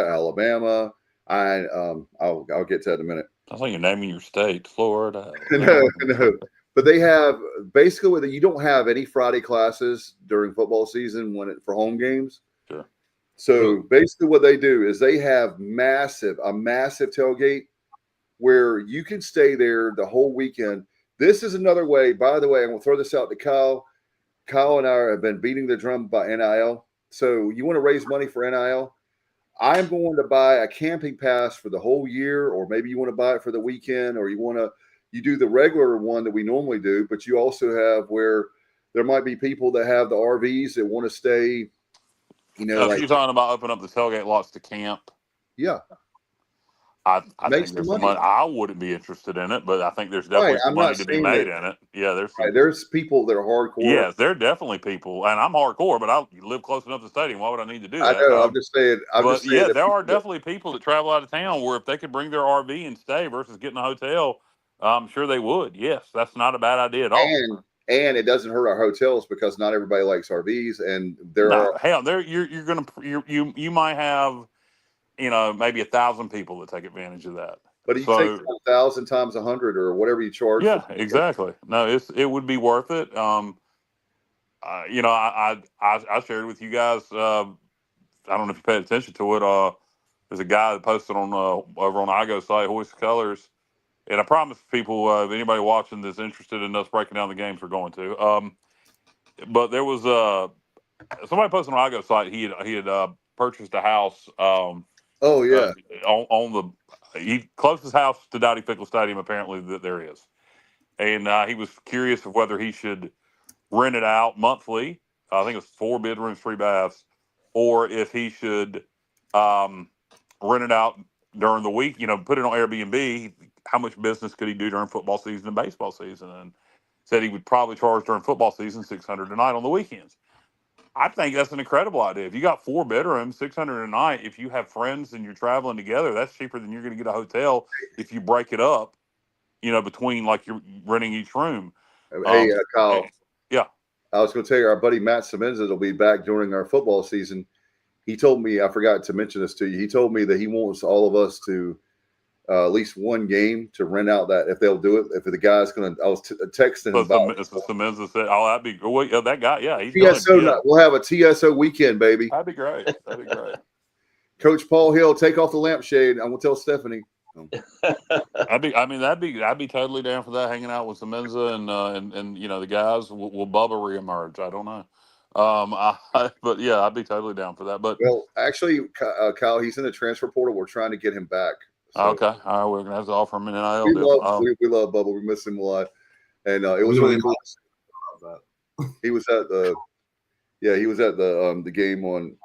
Alabama. I'll get to that in a minute. I think you're naming your state, Florida. No. But they have basically you don't have any Friday classes during football season for home games. Sure. So basically, what they do is they have a massive tailgate where you can stay there the whole weekend. This is another way. By the way, I'm going to throw this out to Kyle. Kyle and I have been beating the drum by NIL. So you want to raise money for NIL? I'm going to buy a camping pass for the whole year, or maybe you want to buy it for the weekend, or you do the regular one that we normally do, but you also have where there might be people that have the RVs that want to stay, like you're talking about opening up the tailgate lots to camp. Yeah. I think there's some money. I wouldn't be interested in it, but I think there's definitely some money to be made in it. Yeah, there's people that are hardcore. Yes, there are definitely people, and I'm hardcore, but I live close enough to the stadium. Why would I need to do that? I know. I'm just saying. There are definitely people that travel out of town where if they could bring their RV and stay versus getting a hotel, I'm sure they would. Yes, that's not a bad idea at all. And it doesn't hurt our hotels because not everybody likes RVs, and you might have. Maybe 1,000 people that take advantage of that. But you take 1,000 times 100 or whatever you charge. Yeah, exactly. No, it would be worth it. I shared with you guys. I don't know if you paid attention to it. There's a guy that posted on over on IGO site, Hoist the Colors, and I promise people, if anybody watching that's interested in us breaking down the games, we're going to. But there was somebody posted on IGO site. He had purchased a house. Oh yeah. He closed his house to Dowdy Fickle Stadium. Apparently, that there is, and he was curious of whether he should rent it out monthly. I think it's 4 bedrooms, 3 baths, or if he should rent it out during the week. Put it on Airbnb. How much business could he do during football season and baseball season? And said he would probably charge during football season $600 a night on the weekends. I think that's an incredible idea. If you got 4 bedrooms, $600 a night, if you have friends and you're traveling together, that's cheaper than you're going to get a hotel if you break it up, between like you're renting each room. Hey, Kyle. Yeah. I was going to tell you, our buddy Matt Semenza will be back during our football season. He told me, I forgot to mention this to you, he told me that he wants all of us to at least one game to rent out that if they'll do it. If the guy's going to, I was texting him about it. Semenza said, "Oh, that'd be great." That guy, yeah, he's TSO. We'll have a TSO weekend, baby. That'd be great. Coach Paul Hill, take off the lampshade. I'm gonna tell Stephanie. I'd be totally down for that. Hanging out with Semenza and the guys. Will Bubba reemerge? I don't know. But yeah, I'd be totally down for that. But actually, Kyle, he's in the transfer portal. We're trying to get him back. So, okay, all right, we're gonna have to offer him an NIL we deal. love Bubba. We miss him a lot, and it was really cool. He was at the game on.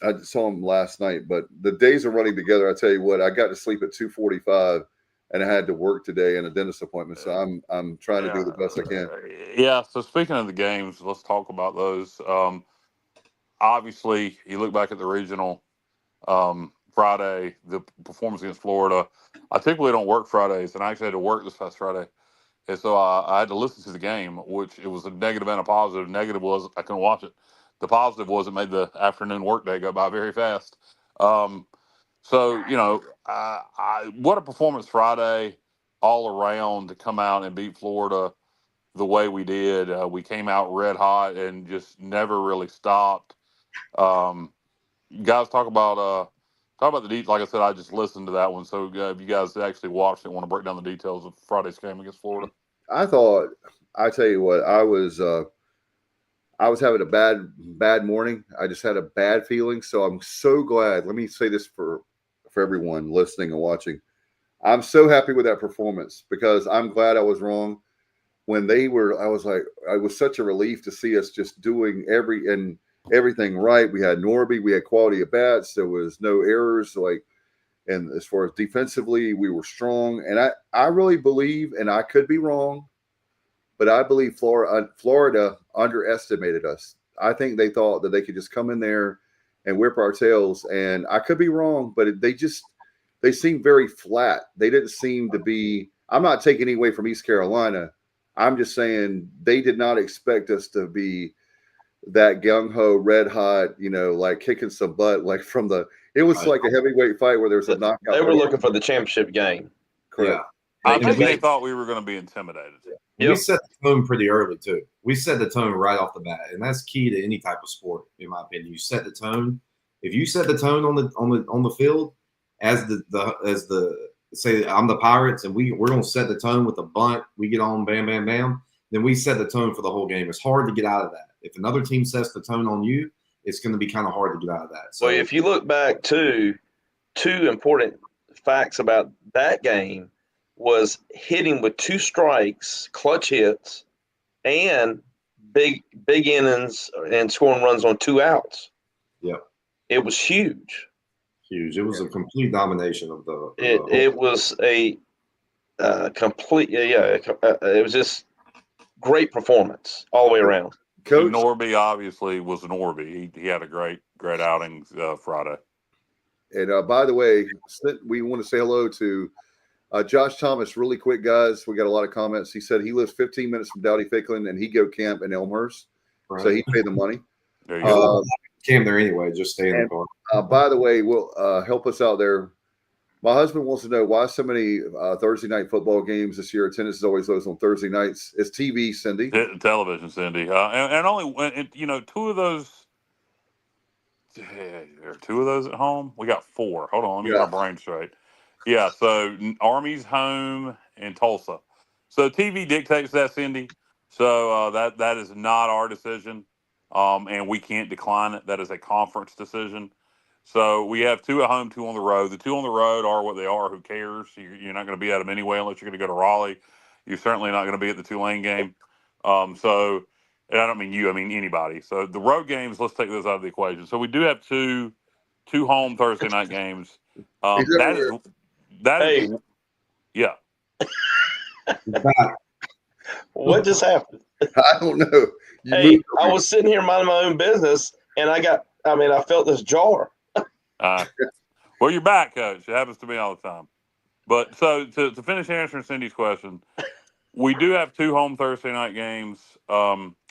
I saw him last night, but the days are running together. I tell you what, I got to sleep at 2:45, and I had to work today and a dentist appointment. So I'm trying to do the best I can. Yeah. So speaking of the games, let's talk about those. Obviously, you look back at the regional Friday, the performance against Florida. I typically don't work Fridays, and I actually had to work this past Friday. And so I had to listen to the game, which it was a negative and a positive. Negative was I couldn't watch it. The positive was it made the afternoon workday go by very fast. So, what a performance Friday all around to come out and beat Florida the way we did. We came out red hot and just never really stopped. Guys, talk about the details. Like I said, I just listened to that one. So if you guys actually watched it, want to break down the details of Friday's game against Florida. I tell you what, I was having a bad morning. I just had a bad feeling. So I'm so glad. Let me say this for everyone listening and watching. I'm so happy with that performance because I'm glad I was wrong. When they were, I was like, it was such a relief to see us just doing everything right. We had Norby, we had quality at bats. There was no errors. And as far as defensively, we were strong. And I really believe, and I could be wrong, but I believe Florida underestimated us. I think they thought that they could just come in there and whip our tails. And I could be wrong, but they seemed very flat. They didn't seem to be. I'm not taking any away from East Carolina. I'm just saying they did not expect us to be that gung-ho, red hot, like kicking some butt, like from the. It was like a heavyweight fight where there's a knockout. They were looking for the championship game. Correct. Yeah. I think they thought we were going to be intimidated. Yep. We set the tone pretty early too. We set the tone right off the bat, and that's key to any type of sport, in my opinion. You set the tone. If you set the tone on the field, as the say I'm the Pirates, and we're going to set the tone with a bunt. We get on, bam, bam, bam. Then we set the tone for the whole game. It's hard to get out of that. If another team sets the tone on you, it's going to be kind of hard to get out of that. So, well, if you look back to two important facts about that game was hitting with 2 strikes, clutch hits, and big innings and scoring runs on 2 outs. Yeah, it was huge. Huge. It was a complete domination of the. It was a complete. It was just great performance all the way around. Coach Norby obviously was Norby. He had a great outing Friday. And by the way, we want to say hello to Josh Thomas. Really quick, guys. We got a lot of comments. He said he lives 15 minutes from Dowdy Ficklin, and he go camp in Elmhurst, so he paid the money. There you go. Camp there anyway. Just stay in the car. By the way, will help us out there. My husband wants to know why so many Thursday night football games this year. Attendance is always low on Thursday nights. It's TV, Cindy. Television, Cindy. And only, 2 of those. There are 2 of those at home. We got 4. Hold on, let me get my brain straight. Yeah, so Army's home in Tulsa. So TV dictates that, Cindy. So that is not our decision, and we can't decline it. That is a conference decision. So we have 2 at home, 2 on the road. The 2 on the road are what they are. Who cares? You're not going to be at them anyway unless you're going to go to Raleigh. You're certainly not going to be at the Tulane game. So, and I don't mean you, I mean anybody. So the road games, let's take those out of the equation. So we do have two home Thursday night games. That is, yeah. What just happened? I don't know. I was sitting here minding my own business, and I felt this jar. Well, you're back, Coach. It happens to me all the time. But so to finish answering Cindy's question, we do have 2 home Thursday night games,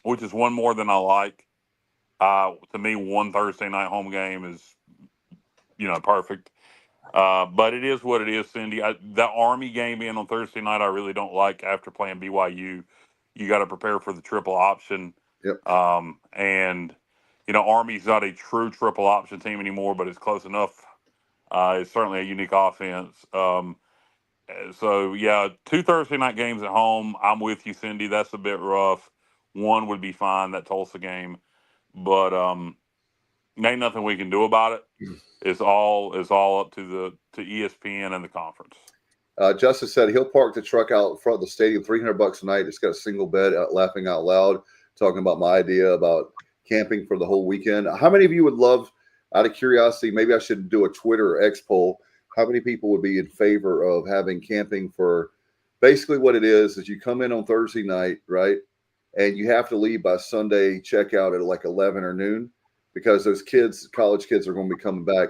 which is 1 more than I like. To me, 1 Thursday night home game is, perfect. But it is what it is, Cindy. The Army game being on Thursday night, I really don't like after playing BYU. You got to prepare for the triple option. Yep. And, Army's not a true triple option team anymore, but it's close enough. It's certainly a unique offense. So, 2 Thursday night games at home. I'm with you, Cindy. That's a bit rough. 1 would be fine, that Tulsa game. But ain't nothing we can do about it. It's all up to ESPN and the conference. Justice said he'll park the truck out front of the stadium, $300 a night. It's got a single bed, laughing out loud. talking about my idea about camping for the whole weekend. How many of you would love, out of curiosity, maybe I should do a Twitter or X poll. How many people would be in favor of having camping for basically what it is you come in on Thursday night, right? And you have to leave by Sunday checkout at like 11 or noon because those kids, college kids, are going to be coming back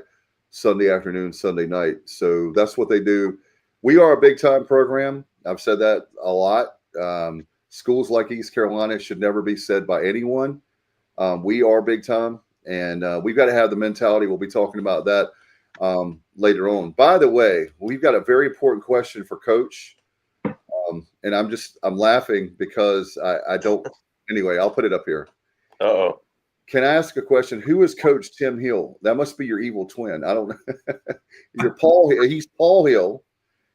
Sunday afternoon, Sunday night. So that's what they do. We are a big time program. I've said that a lot. Schools like East Carolina should never be said by anyone. We are big time, and we've got to have the mentality. We'll be talking about that later on. By the way, we've got a very important question for Coach. And I'm laughing because I don't. Anyway, I'll put it up here. Uh-oh. Can I ask a question? Who is Coach Tim Hill? That must be your evil twin. I don't know. You're Paul. He's Paul Hill.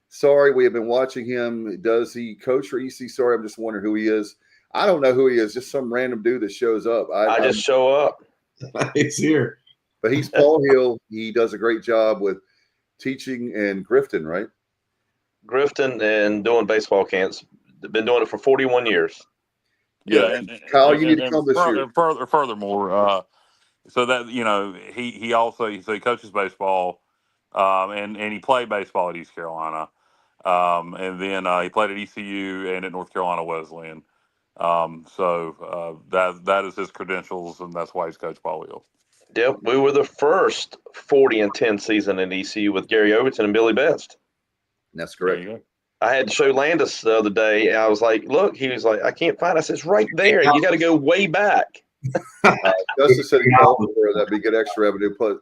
Sorry, we have been watching him. Does he coach for EC? Sorry, I'm just wondering who he is. I don't know who he is. Just some random dude that shows up. I just show up. He's here. But he's Paul Hill. He does a great job with teaching and Grifton, right? Grifton and doing baseball camps. Been doing it for 41 years. Yeah, Kyle, you need to come this year. Furthermore, so that he also so he coaches baseball, and he played baseball at East Carolina, and then he played at ECU and at North Carolina Wesleyan. So that is his credentials, and that's why he's Coach Paul Hill. Yep, we were the first 40-10 season in ECU with Gary Overton and Billy Best. That's correct. I had to show Landis the other day. I was like, look, he was like, I can't find it. I said, it's right there. You got to go way back. Justice City where that'd be good extra revenue. Put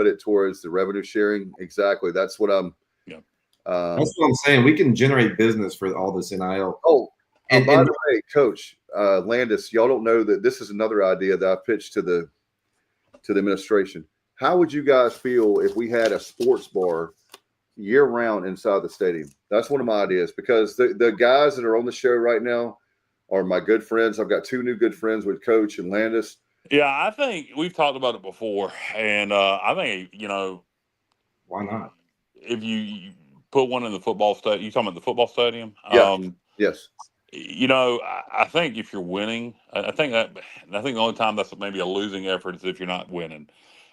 it towards the revenue sharing. Exactly. That's what I'm. Yeah. That's what I'm saying. We can generate business for all this NIL. Oh, and by the way, Coach Landis, y'all don't know that this is another idea that I pitched to the administration. How would you guys feel if we had a sports bar year round inside the stadium? That's one of my ideas because the guys that are on the show right now are my good friends. I've got two new good friends with Coach and Landis. Yeah, I think we've talked about it before, and I think why not? If you put one in the football stadium, you talking about the football stadium? Yeah. Yes. I think if you're winning, I think the only time that's maybe a losing effort is if you're not winning.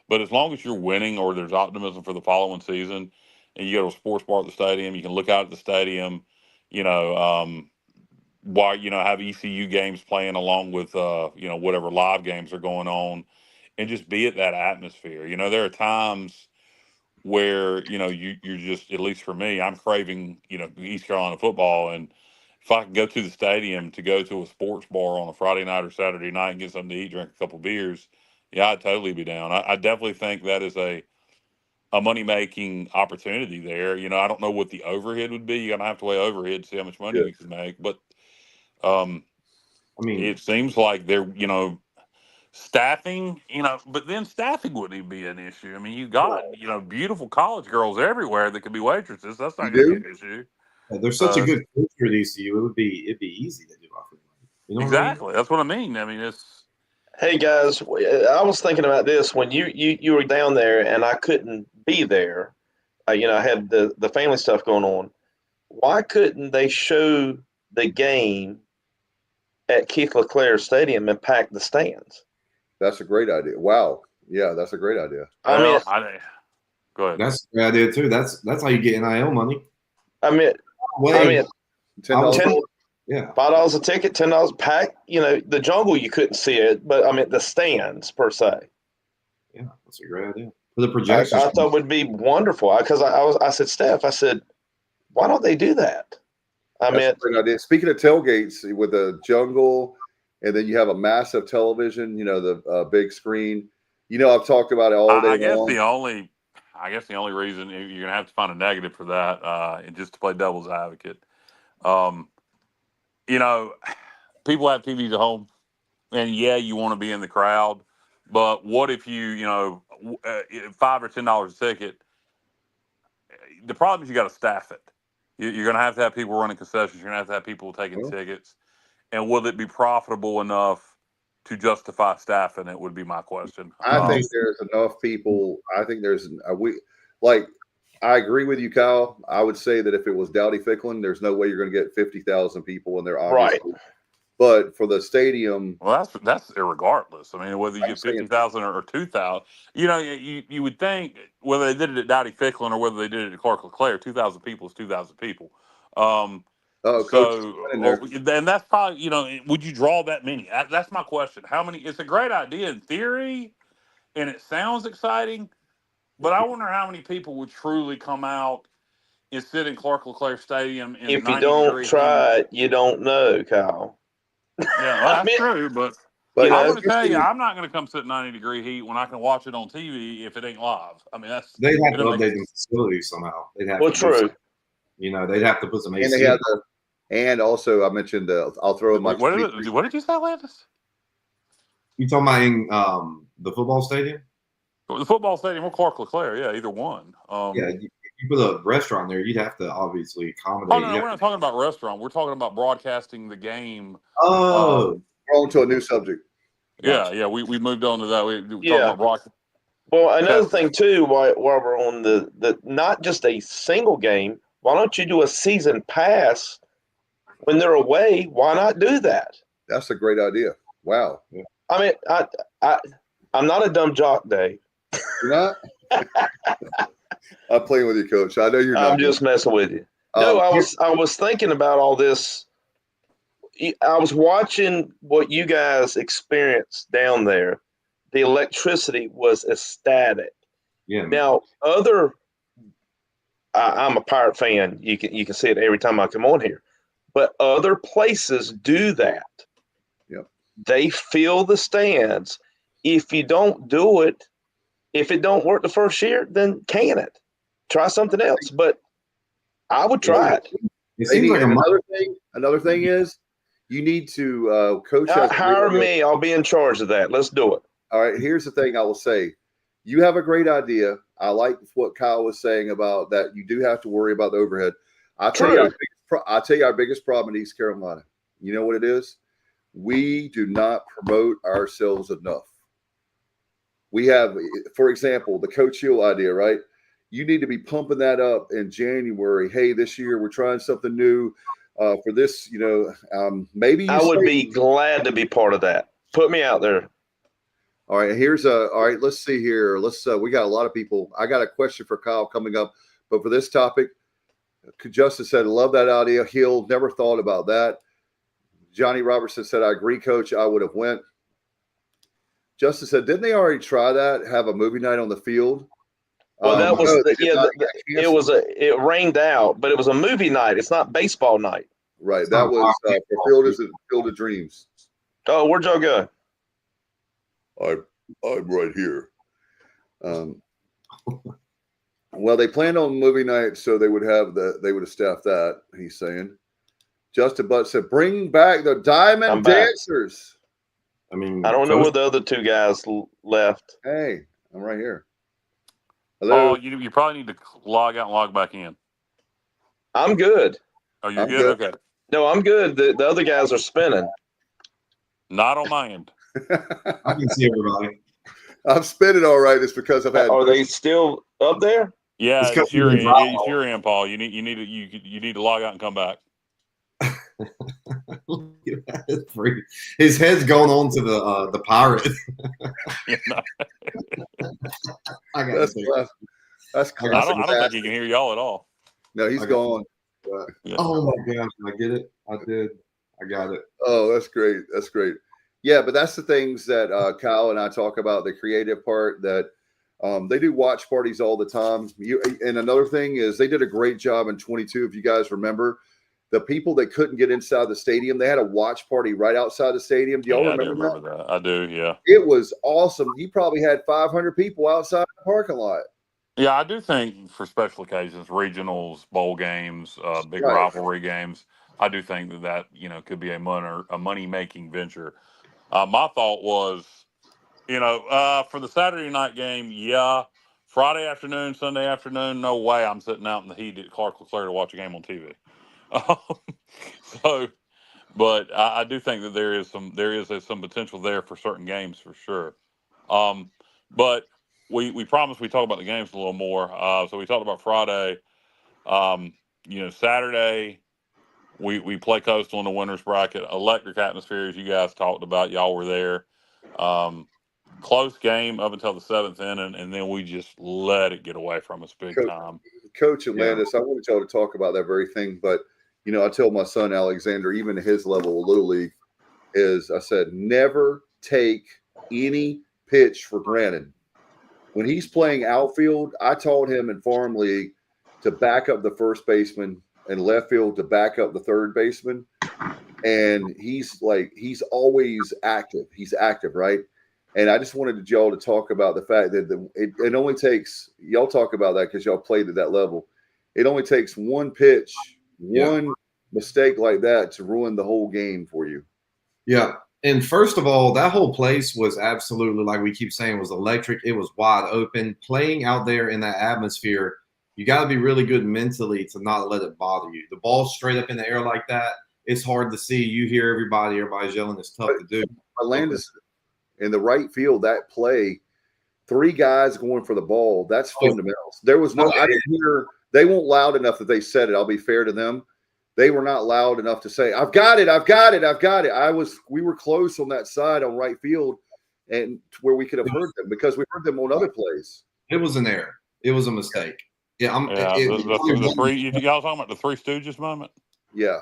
But as long as you're winning or there's optimism for the following season, and you go to a sports bar at the stadium, you can look out at the stadium, while have ECU games playing along with whatever live games are going on, and just be at that atmosphere. There are times where you're just, at least for me, I'm craving East Carolina football, and if I can go to the stadium to go to a sports bar on a Friday night or Saturday night and get something to eat, drink a couple beers, yeah, I'd totally be down. I definitely think that is a money-making opportunity there. I don't know what the overhead would be. You're going to have to weigh overhead to see how much money you can make. But, it seems like they're, staffing, but then staffing wouldn't even be an issue. I mean, you got, beautiful college girls everywhere that could be waitresses. That's not going to be an issue. There's such a good culture at ECU. It'd be easy to do. Exactly. That's what I mean. I mean, it's. Hey guys, I was thinking about this when you were down there and I couldn't be there. I had the family stuff going on. Why couldn't they show the game at Keith LeClaire Stadium and pack the stands? That's a great idea. Wow. Yeah, that's a great idea. Go ahead. That's a great idea too. That's how you get NIL money. $10. $5 a ticket, $10 pack. The jungle you couldn't see it, but the stands per se. Yeah, that's a great idea. For the projection, I thought it would be wonderful because I said, Steph, I said, why don't they do that? That's a great idea. Speaking of tailgates with the jungle, and then you have a massive television, the big screen. I've talked about it all day long. I guess the only reason you're going to have to find a negative for that, and just to play devil's advocate, people have TVs at home, and yeah, you want to be in the crowd, but what if you, $5 or $10 a ticket? The problem is you got to staff it. You're going to have people running concessions. You're going to have people taking tickets, and will it be profitable enough to justify staffing it? Would be my question. I think there's enough people. I think I agree with you, Kyle. I would say that if it was Dowdy Ficklin, there's no way you're going to get 50,000 people in there. Obviously. Right. But for the stadium, well, that's irregardless. I mean, whether you I'm get saying 50,000 or 2,000, you would think whether they did it at Dowdy Ficklin or whether they did it at Clark LeClaire, 2,000 people is 2,000 people. Coach is in there. And that's probably would you draw that many? That's my question. How many? It's a great idea in theory, and it sounds exciting, but I wonder how many people would truly come out and sit in Clark LeClaire Stadium in If you 90 don't degree try heat. it, you don't know, Kyle. Yeah, well, that's true, but But I'm know, going to tell you, I'm not going to come sit 90 degree heat when I can watch it on TV if it ain't live. I mean, they'd have it to doesn't make update the facility somehow. They'd have well, to true. they'd have to put some and AC. they have and also I mentioned I'll throw in my. What did you say, Landis? You talking about in the football stadium? The football stadium or Clark LeClaire, yeah, either one. Yeah, you put a restaurant there, you'd have to obviously accommodate. Oh no, we're not talking about restaurant. We're talking about broadcasting the game. Oh, we're on to a new subject. Gotcha. Yeah. We moved on to that. We talking about broadcasting. Well, another thing too, while we're on the not just a single game, why don't you do a season pass when they're away? Why not do that? That's a great idea. Wow. I mean, I'm not a dumb jock, Dave. You're not? I'm playing with you, Coach. I know you're not. I'm just messing with you. No, I was thinking about all this. I was watching what you guys experienced down there. The electricity was ecstatic. Yeah. Now, I'm a Pirate fan. You can see it every time I come on here. But other places do that. Yep. They fill the stands. If you don't do it, if it don't work the first year, then can it? Try something else. But I would try it. It seems like another thing is you need to coach. Hire me. I'll be in charge of that. Let's do it. All right. Here's the thing I will say. You have a great idea. I like what Kyle was saying about that. You do have to worry about the overhead. I'll tell you our biggest problem in East Carolina. You know what it is? We do not promote ourselves enough. We have, for example, the Coach Hill idea, right? You need to be pumping that up in January. Hey, this year we're trying something new for this, maybe. I would be glad to be part of that. Put me out there. All right, all right, let's see here. We got a lot of people. I got a question for Kyle coming up, but for this topic, Justice said, love that idea. Hill, never thought about that. Johnny Robertson said, I agree, Coach. I would have went. Justice said, didn't they already try that? Have a movie night on the field? Well, that was it rained out, but it was a movie night. It's not baseball night. Right. That was Field of Dreams. Oh, where'd y'all go? I'm right here. Well, they planned on movie night, so they would have staffed that. He's saying. Justin Butt said, "Bring back the Diamond Dancers." I mean, I don't know where the other two guys left. Hey, I'm right here. Hello. Oh, you probably need to log out and log back in. I'm good. Oh, you're good? Okay. No, I'm good. The other guys are spinning. Not on my end. I can see everybody. I'm spinning all right. It's because I've had. Are they still up there? Yeah, it's your end, Paul. You need to log out and come back. His head's going on to the pirate. That's I don't think he can hear y'all at all. No, he's gone. Yeah. Oh my gosh, I get it. I did. I got it. Oh, that's great. That's great. Yeah, but that's the things that Kyle and I talk about, the creative part that they do watch parties all the time. And another thing is they did a great job in 22. If you guys remember, the people that couldn't get inside the stadium, they had a watch party right outside the stadium. Do y'all remember that? I do, yeah. It was awesome. You probably had 500 people outside the parking lot. Yeah, I do think for special occasions, regionals, bowl games, big rivalry games, I do think that could be a money-making venture. My thought was, for the Saturday night game, yeah. Friday afternoon, Sunday afternoon, no way I'm sitting out in the heat at Clark LeClaire to watch a game on TV. But I do think that there is some potential there for certain games for sure. But we promised we talk about the games a little more. So we talked about Friday. Saturday we play Coastal in the winners bracket. Electric atmosphere, as you guys talked about. Y'all were there. Close game up until the 7th inning, and then we just let it get away from us big time. Coach Landis, I wanted y'all to talk about that very thing, but I tell my son Alexander, even at his level of Little League, I said, never take any pitch for granted. When he's playing outfield, I taught him in Farm League to back up the first baseman and left field to back up the third baseman. And he's always active. He's active, right? And I just wanted y'all to talk about the fact that it only takes, y'all talk about that because y'all played at that level. It only takes one pitch, one mistake like that to ruin the whole game for you. Yeah. And first of all, that whole place was absolutely, like we keep saying, was electric. It was wide open. Playing out there in that atmosphere, you got to be really good mentally to not let it bother you. The ball's straight up in the air like that, it's hard to see. You hear everybody's yelling. It's tough to do. Landis, in the right field, that play, 3 guys going for the ball, that's fundamentals. There was no, I didn't hear, they weren't loud enough that they said it. I'll be fair to them. They were not loud enough to say, I've got it, I've got it, I've got it. We were close on that side on right field and to where we could have heard them because we heard them on other plays. It was an error. It was a mistake. Yeah. The three, y'all talking about the Three Stooges moment? Yeah.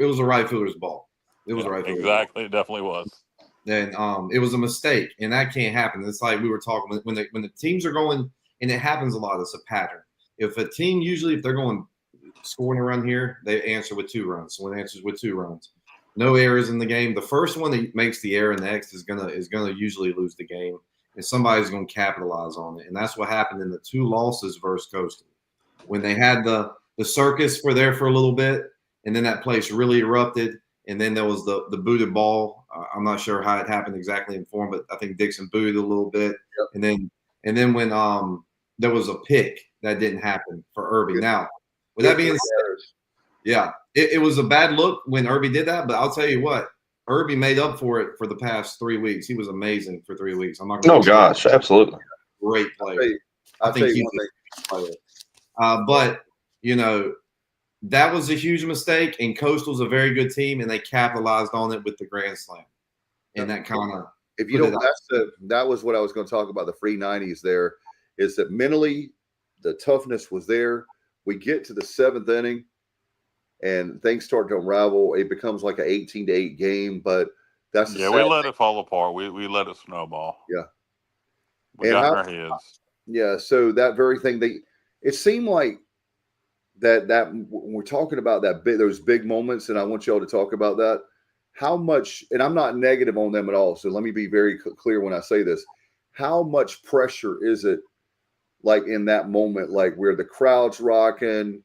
It was a right fielder's ball. It was a right fielder's exactly. ball. It definitely was. Then it was a mistake, and that can't happen. It's like we were talking when the teams are going, and it happens a lot. It's a pattern. If a team usually, if they're going scoring a run here, they answer with 2 runs. Someone answers with 2 runs. No errors in the game. The first one that makes the error next is gonna usually lose the game, and somebody's gonna capitalize on it. And that's what happened in the 2 losses versus Coastal when they had the circus for there for a little bit, and then that place really erupted. And then there was the booted ball. I'm not sure how it happened exactly in form, but I think Dixon booted a little bit. Yep. And then when there was a pick that didn't happen for Irby. Now, with that being said, it was a bad look when Irby did that. But I'll tell you what, Irby made up for it for the past 3 weeks. He was amazing for 3 weeks. I'm not going to. Oh gosh, absolutely, great player. I think he's a player. But that was a huge mistake, and Coastal's a very good team, and they capitalized on it with the grand slam. And that kind of – if you don't – that was what I was going to talk about, the free 90s there, is that mentally the toughness was there. We get to the 7th inning, and things start to unravel. It becomes like an 18-8 game, but that's we let it fall apart. We let it snowball. Yeah. We got in our heads. Yeah, so that very thing, it seemed like that when we're talking about those big moments, and I want y'all to talk about that, how much, and I'm not negative on them at all, so let me be very clear when I say this, how much pressure is it like in that moment, like where the crowd's rocking,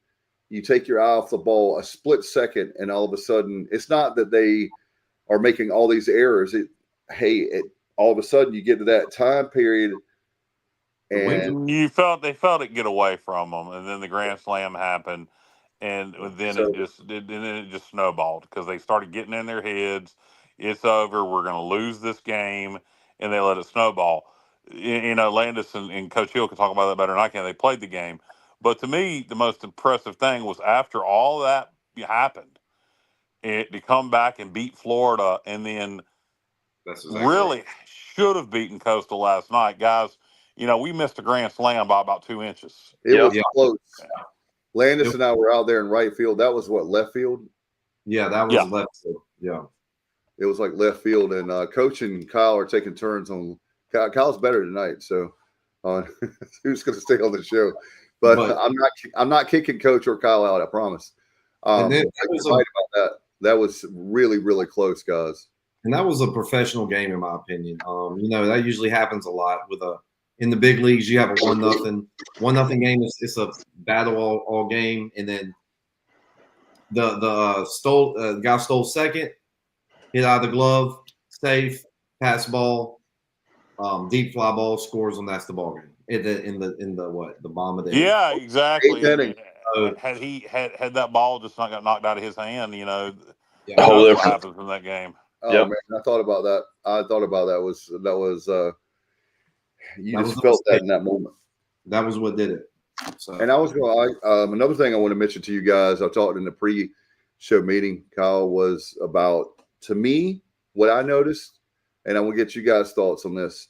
you take your eye off the ball a split second, and all of a sudden, it's not that they are making all these errors. All of a sudden you get to that time period, and they felt it get away from them, and then the grand slam happened, and then it just snowballed because they started getting in their heads. It's over. We're going to lose this game, and they let it snowball. Landis and Coach Hill can talk about that better than I can. They played the game, but to me, the most impressive thing was after all that happened, to come back and beat Florida, and then really should have beaten Coastal last night, guys. We missed a grand slam by about 2 inches. It was close. Landis and I were out there in right field. That was what, left field? Yeah, that was left field. Yeah. It was like left field. And Coach and Kyle are taking turns on – Kyle's better tonight, so who's going to stay on the show? But I'm not kicking Coach or Kyle out, I promise. That was really, really close, guys. And that was a professional game, in my opinion. That usually happens a lot in the big leagues. You have a 1-0 game. It's a battle all game, and then the guy stole second, hit out of the glove, safe, pass ball, deep fly ball, scores, and that's the ball game. In the bottom of the yeah, exactly. Had he had that ball just not got knocked out of his hand, that's what happens in that game. Oh man, I thought about that. You just felt that in that moment. That was what did it. So. And I was going. Another thing I want to mention to you guys. I talked in the show meeting, Kyle, was about, to me, what I noticed, and I will get you guys' thoughts on this.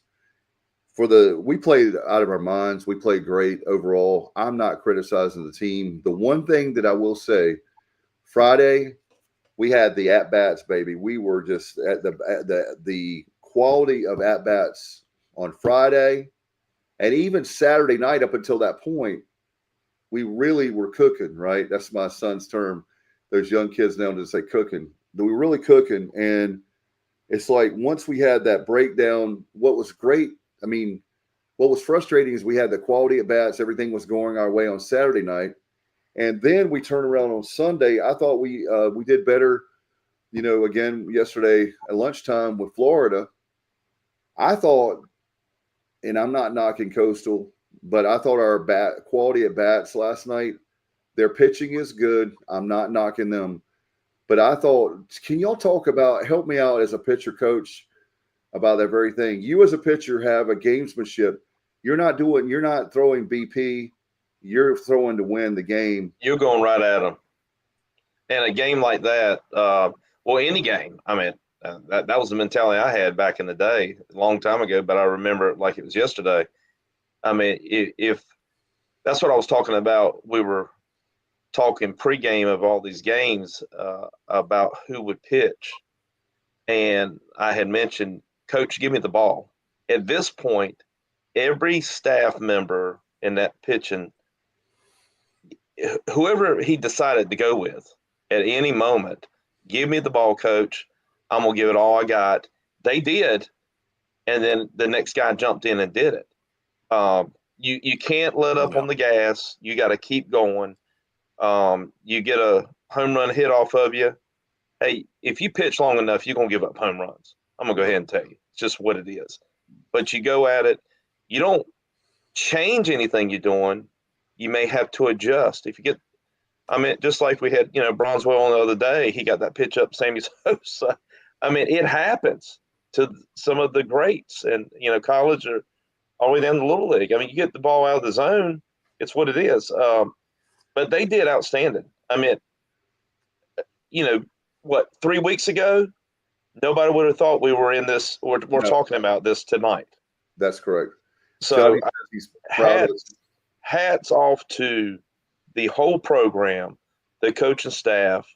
We played out of our minds. We played great overall. I'm not criticizing the team. The one thing that I will say, Friday, we had the at-bats, baby. We were just at the quality of at-bats on Friday and even Saturday night up until that point, we really were cooking, right? That's my son's term. There's young kids now that say cooking. We were really cooking. And it's like once we had that breakdown, what was great, what was frustrating is we had the quality at bats. Everything was going our way on Saturday night. And then we turned around on Sunday. I thought we did better, again, yesterday at lunchtime with Florida. I thought, and I'm not knocking Coastal, but I thought our quality at bats last night, their pitching is good. I'm not knocking them. But I thought, can y'all help me out as a pitcher coach about that very thing? You as a pitcher have a gamesmanship. You're not throwing BP. You're throwing to win the game. You're going right at them. And a game like that, any game. That was the mentality I had back in the day, a long time ago, but I remember it like it was yesterday. If that's what I was talking about, we were talking pregame of all these games about who would pitch. And I had mentioned, Coach, give me the ball. At this point, every staff member in that pitching, whoever he decided to go with at any moment, give me the ball, Coach. I'm going to give it all I got. They did. And then the next guy jumped in and did it. You can't let up on the gas. You got to keep going. You get a home run hit off of you. Hey, if you pitch long enough, you're going to give up home runs. I'm going to go ahead and tell you. It's just what it is. But you go at it. You don't change anything you're doing. You may have to adjust. If you get, just like we had, Bronzewell on the other day, he got that pitch up, Sammy Sosa. It happens to some of the greats, and, college or all the way down to Little League. You get the ball out of the zone, it's what it is. But they did outstanding. 3 weeks ago, nobody would have thought we were in this, or we're talking about this tonight. That's correct. So hats off to the whole program, the coaching staff,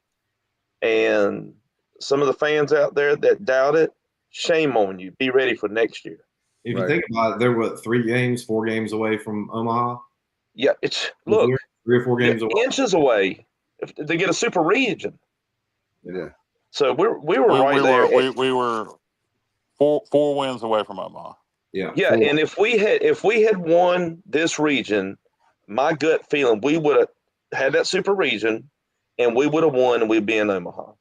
and some of the fans out there that doubt it. Shame on you. Be ready for next year. If you think about it, they're 4 games away from Omaha. Yeah, look, 3 or 4 games away. Inches away if they get a super region. Yeah. So we were right there. We were four wins away from Omaha. Yeah. Yeah, 4. And if we had won this region, my gut feeling, we would have had that super region, and we would have won, and we'd be in Omaha.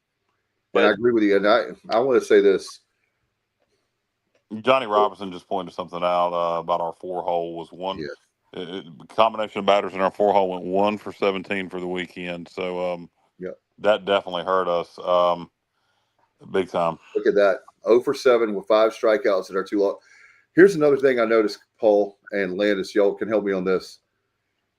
But I agree with you, and I want to say this. Johnny Robinson just pointed something out about our 4-hole was one. Yeah. Combination of batters in our 4-hole went 1 for 17 for the weekend. So that definitely hurt us big time. Look at that. 0 for 7 with 5 strikeouts in our 2 loss. Here's another thing I noticed, Paul and Landis. Y'all can help me on this.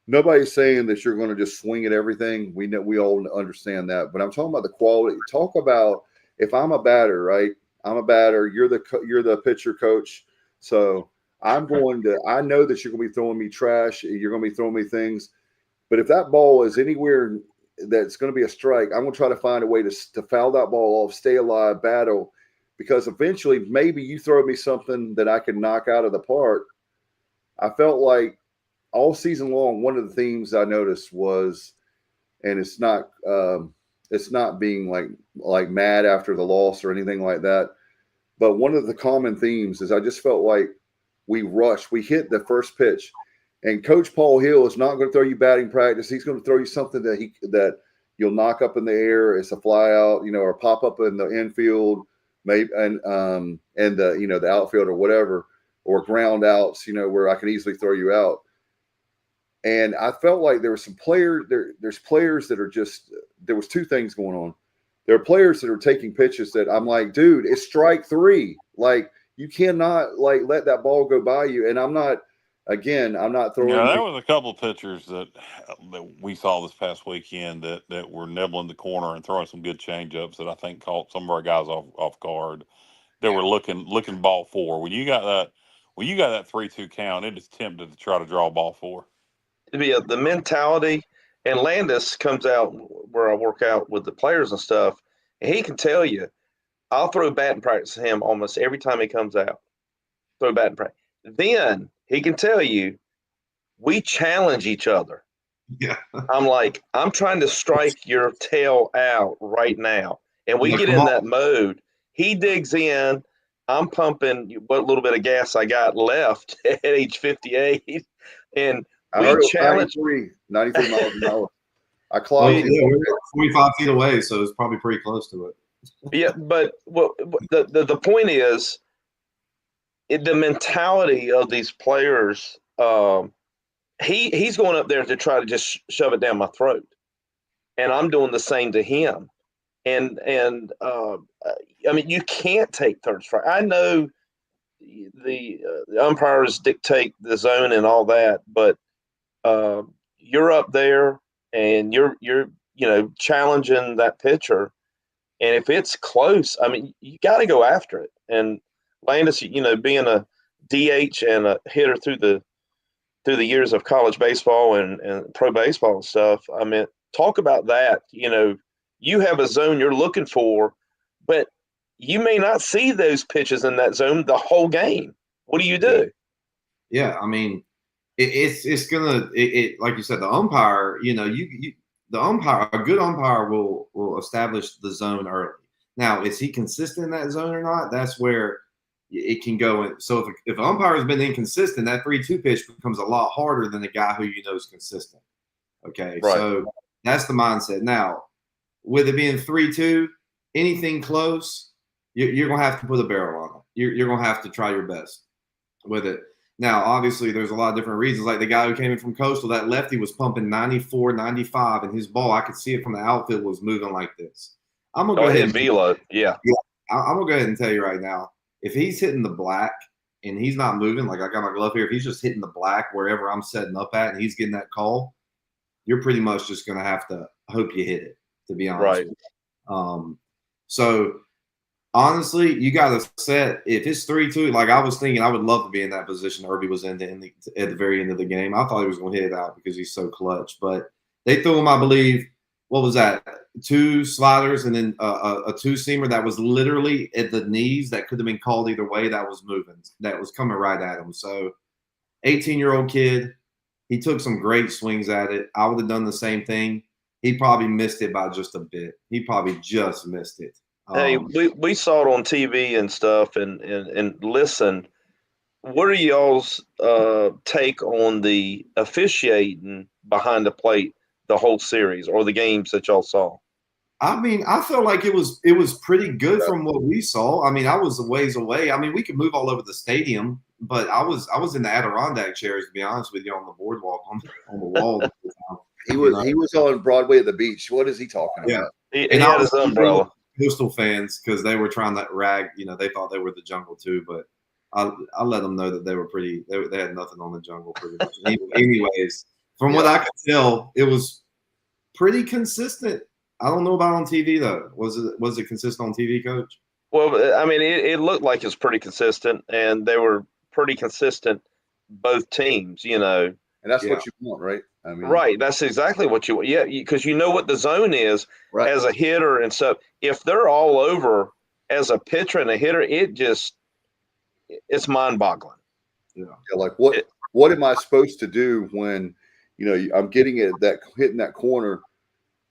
Nobody's saying that you're going to just swing at everything. We know, we all understand that. But I'm talking about the quality. Talk about if I'm a batter, right? I'm a batter. You're the pitcher coach. So I know that you're going to be throwing me trash. You're going to be throwing me things. But if that ball is anywhere that's going to be a strike, I'm going to try to find a way to foul that ball off, stay alive, battle. Because eventually maybe you throw me something that I can knock out of the park. I felt like all season long, one of the themes I noticed was, and it's not being like mad after the loss or anything like that, but one of the common themes is I just felt like we rushed. We hit the first pitch, and Coach Paul Hill is not going to throw you batting practice. He's going to throw you something that you'll knock up in the air. It's a fly out, or pop up in the infield, maybe, and the outfield or whatever, or ground outs, where I can easily throw you out. And I felt like there were some players there's players that are just, there was 2 things going on. There are players that are taking pitches that I'm like, dude, it's strike 3. Like, you cannot let that ball go by you. And I'm not again, I'm not throwing. Yeah, there was a couple of pitchers that we saw this past weekend that were nibbling the corner and throwing some good changeups that I think caught some of our guys off guard. They were looking ball four. When you got that 3-2 count, it is tempted to try to draw ball four. It'd be the mentality. And Landis comes out where I work out with the players and stuff, and he can tell you, I'll throw batting practice to him almost every time he comes out. Throw batting practice. Then he can tell you, we challenge each other. Yeah. I'm like, I'm trying to strike your tail out right now. And we get in that mode. He digs in. I'm pumping what little bit of gas I got left at age 58. And we challenge. 93 miles an hour. I clocked we're 45 feet away, so it's probably pretty close to it. Yeah, but the point is, the mentality of these players, he's going up there to try to just shove it down my throat, and I'm doing the same to him. And I mean, you can't take third strike. I know the umpires dictate the zone and all that, but you're up there and you're challenging that pitcher, and if it's close, I mean, you got to go after it. And Landis, being a DH and a hitter through the years of college baseball and pro baseball and stuff, I mean, talk about that. You have a zone you're looking for, but you may not see those pitches in that zone the whole game. What do you do? Yeah, I mean, it's gonna like you said, the umpire. The umpire, a good umpire will establish the zone early. Now, is he consistent in that zone or not? That's where it can go. And so if an umpire has been inconsistent, that 3-2 pitch becomes a lot harder than the guy who is consistent. Okay, right. So that's the mindset. Now, with it being 3-2, anything close, you're gonna have to put a barrel on it. You're gonna have to try your best with it. Now, obviously, there's a lot of different reasons. Like the guy who came in from Coastal, that lefty was pumping 94, 95, and his ball, I could see it from the outfield, was moving like this. I'm gonna go ahead and velo. Yeah. I'm gonna go ahead and tell you right now, if he's hitting the black and he's not moving, like I got my glove here, if he's just hitting the black wherever I'm setting up at and he's getting that call, you're pretty much just gonna have to hope you hit it, to be honest. Right. So honestly, you got to set, if it's 3-2, like I was thinking, I would love to be in that position Irby was in at the very end of the game. I thought he was going to hit it out because he's so clutch. But they threw him, I believe, what was that? 2 sliders and then a 2-seamer that was literally at the knees that could have been called either way, that was moving, that was coming right at him. So 18-year-old kid, he took some great swings at it. I would have done the same thing. He probably missed it by just a bit. He probably just missed it. Hey, we saw it on TV and stuff, and listen. What are y'all's take on the officiating behind the plate the whole series or the games that y'all saw? I mean, I felt like it was pretty good from what we saw. I mean, I was a ways away. I mean, we could move all over the stadium, but I was in the Adirondack chairs, to be honest with you, on the boardwalk on the wall. He was on Broadway at the beach. What is he talking about? He had his umbrella. Coastal fans, because they were trying to rag, they thought they were the Jungle too, but I let them know that they were pretty. They had nothing on the Jungle pretty much. Anyways, from what I could tell, it was pretty consistent. I don't know about on TV though. Was it consistent on TV, Coach? Well, I mean, it looked like it's pretty consistent, and they were pretty consistent, both teams. And that's what you want, right? I mean, right. That's exactly what you want. Yeah, because you know what the zone is as a hitter and stuff. If they're all over as a pitcher and a hitter, it's mind-boggling. Yeah. Like what am I supposed to do when I'm getting it hitting that corner,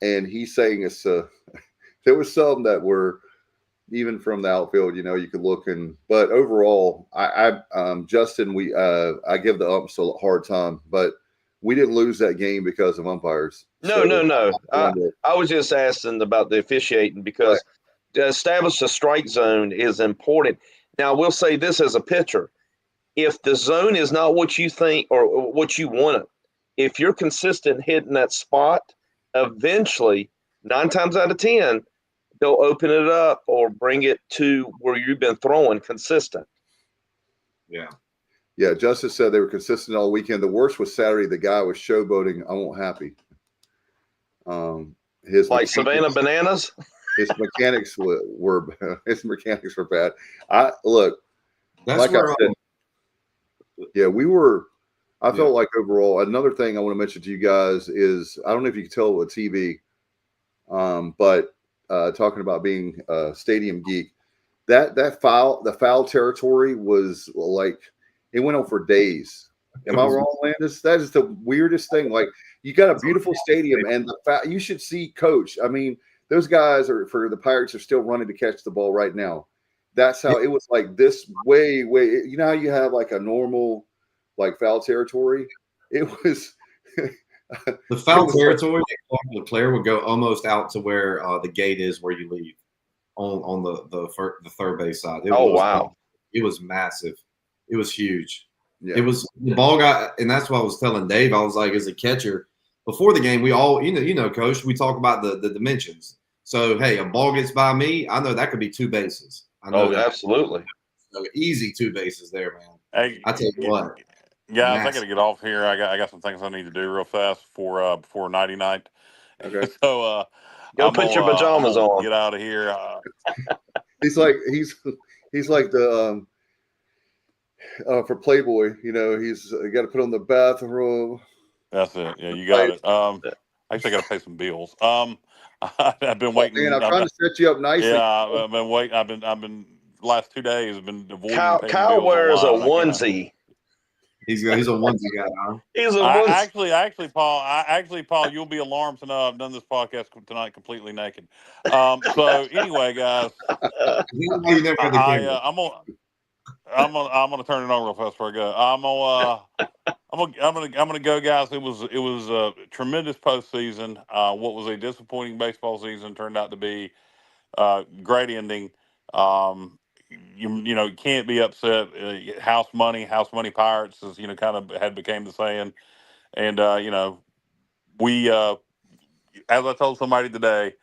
and he's saying it's there was some that were even from the outfield. You could look but overall, Justin, I give the umps a hard time, but we didn't lose that game because of umpires. No. I was just asking about the officiating because to establish a strike zone is important. Now, we'll say this as a pitcher. If the zone is not what you think or what you want it, if you're consistent hitting that spot, eventually, 9 times out of 10, they'll open it up or bring it to where you've been throwing consistent. Yeah. Yeah, Justice said they were consistent all weekend. The worst was Saturday. The guy was showboating. I won't happy. His like Savannah Bananas. His mechanics were his mechanics were bad. I look, That's like where I said, yeah, we were. I felt like overall. Another thing I want to mention to you guys is I don't know if you can tell with TV, but talking about being a stadium geek, the foul territory was like it went on for days. Am I wrong, Landis? That is the weirdest thing. Like you got a beautiful stadium, and you should see Coach. I mean, those guys for the Pirates are still running to catch the ball right now. That's how it was like this way. You know how you have like a normal like foul territory? It was the foul territory. The player would go almost out to where the gate is where you leave on the third base side. Wow! It was massive. It was huge. Yeah. It was the ball got, and that's what I was telling Dave. I was like, as a catcher, before the game, we all, you know, Coach, we talk about the dimensions. So hey, a ball gets by me, I know that could be 2 bases. I know absolutely. So easy 2 bases there, man. Hey, I tell you what, guys, I got to get off here. I got some things I need to do real fast before nighty night. Okay. So go put your pajamas on. Get out of here. He's like the for Playboy, you know, he's got to put on the bathroom. That's it. Yeah, you got it. Actually, I got to pay some bills. I've been waiting. Man, I'm trying to set you up nicely. Yeah, I've been waiting. I've been last 2 days. I've been avoiding. Kyle wears a onesie. He's a onesie guy. Huh? He's a onesie. Actually, Paul, you'll be alarmed to know I've done this podcast tonight completely naked. So anyway, guys, I'm gonna turn it on real fast before I go. I'm gonna go, guys. It was a tremendous postseason. What was a disappointing baseball season turned out to be great ending. You know, you can't be upset. House money Pirates is, you know, kind of had became the saying. And you know, we as I told somebody today,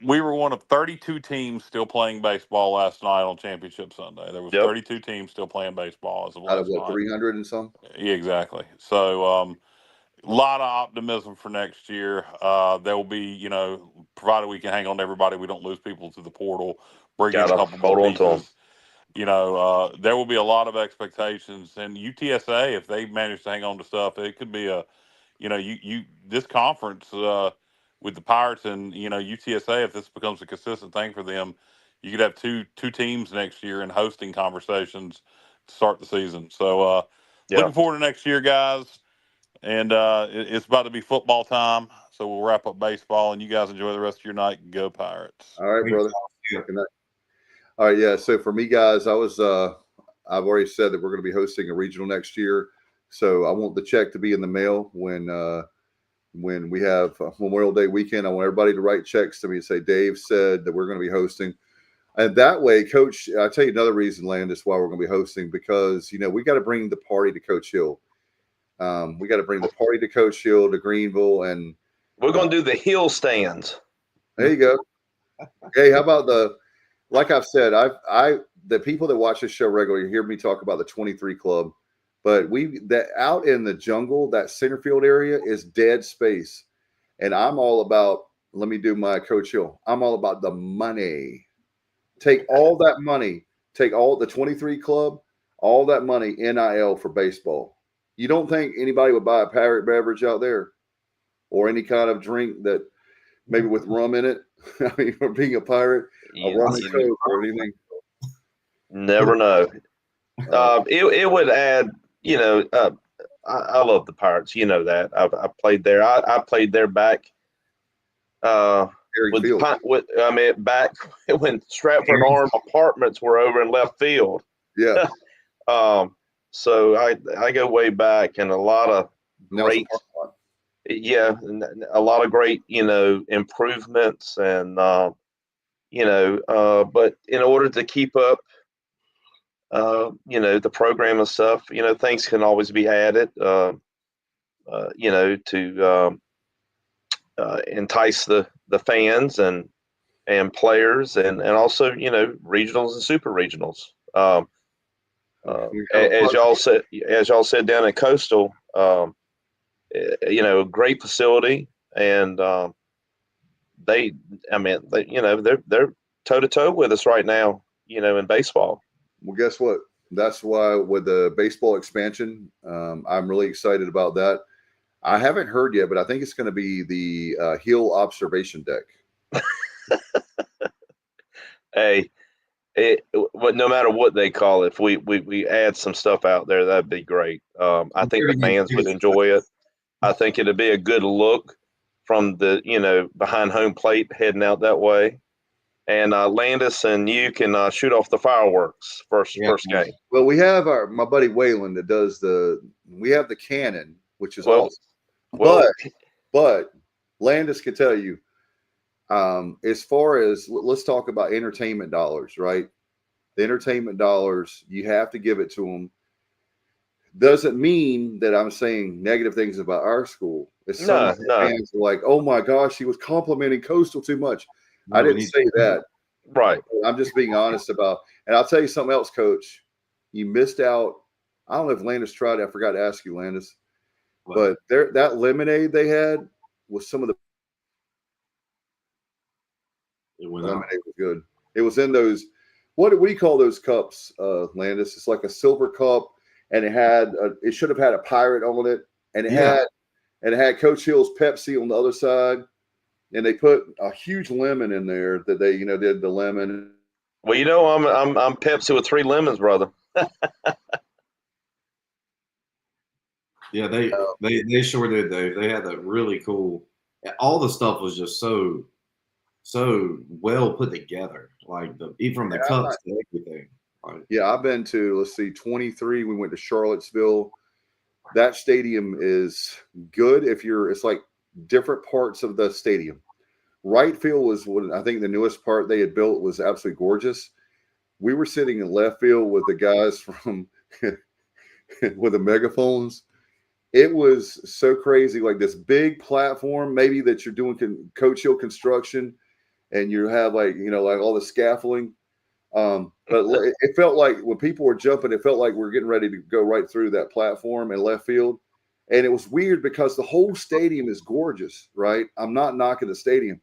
we were one of 32 teams still playing baseball last night on Championship Sunday. There was 32 teams still playing baseball as of last out of what, night. 300 and some? Yeah, exactly. So a lot of optimism for next year. There will be, you know, provided we can hang on to everybody, we don't lose people to the portal, bring in a couple more pieces. You know, there will be a lot of expectations. And UTSA, if they manage to hang on to stuff, it could be a, you know, this conference with the Pirates and, you know, UTSA, if this becomes a consistent thing for them, you could have two teams next year in hosting conversations to start the season. So looking forward to next year, guys. And it's about to be football time. So we'll wrap up baseball, and you guys enjoy the rest of your night. Go Pirates. All right, brother. Good night. All right, yeah. So for me, guys, I've already said that we're going to be hosting a regional next year. So I want the check to be in the mail when we have Memorial Day weekend. I want everybody to write checks to me and say, Dave said that we're going to be hosting. And that way, Coach, I'll tell you another reason, Landis, why we're going to be hosting, because, you know, we got to bring the party to Coach Hill. We got to bring the party to Coach Hill, to Greenville, and we're going to do the hill stands. There you go. Hey, how about like I've said, the people that watch this show regularly hear me talk about the 23 Club, but out in the jungle, that center field area is dead space. And I'm all about, let me do my Coach Hill. I'm all about the money. Take all that money, take all the 23 Club, all that money, NIL for baseball. You don't think anybody would buy a Pirate beverage out there or any kind of drink that maybe with rum in it? I mean, for being a Pirate, a rum and Coke or anything. Never know. It would add, you know, I love the Pirates. You know that. I played there. I played there back back when Stratford Arms Apartments were over in left field. Yeah. So I go way back, and a lot of great, a lot of great, you know, improvements, and you know, but in order to keep up, you know, the program and stuff, you know, things can always be added, you know, to entice the fans and players, and also, you know, regionals and super regionals. As y'all said down in Coastal, great facility, and they're toe to toe with us right now, in baseball. Well, guess what? That's why with the baseball expansion, I'm really excited about that. I haven't heard yet, but I think it's going to be the Hill observation deck. Hey, no matter what they call it, if we add some stuff out there, that'd be great. I think the fans would enjoy it. I think it'd be a good look from the behind home plate heading out that way. And Landis and you can shoot off the fireworks first game. Well, we have my buddy Waylon that does we have the cannon, which is awesome. But Landis can tell you, as far as let's talk about entertainment dollars, right? The entertainment dollars, you have to give it to them. Doesn't mean that I'm saying negative things about our school. It's some fans are like, oh my gosh, he was complimenting Coastal too much. I didn't say that. Right. I'm just being honest about, and I'll tell you something else, Coach. You missed out. I don't know if Landis tried it. I forgot to ask you, Landis. But that lemonade they had was some of the lemonade was good. It was in those. What do you call those cups, Landis? It's like a silver cup, and it should have had a pirate on it, and it had Coach Hill's Pepsi on the other side, and they put a huge lemon in there that they did the lemon. Well, I'm Pepsi with 3 lemons, brother. Yeah, they sure did, Dave. They had that really cool. All the stuff was just so well put together, like even from the cups to everything. Right. Yeah, I've been to 23. We went to Charlottesville. That stadium is good. It's like different parts of the stadium. Right field was I think the newest part they had built was absolutely gorgeous. We were sitting in left field with the guys from with the megaphones. It was so crazy, like this big platform, maybe that you're doing Coach Hill construction, and you have like all the scaffolding. But it felt like when people were jumping, it felt like we were getting ready to go right through that platform in left field. And it was weird because the whole stadium is gorgeous, right? I'm not knocking the stadium,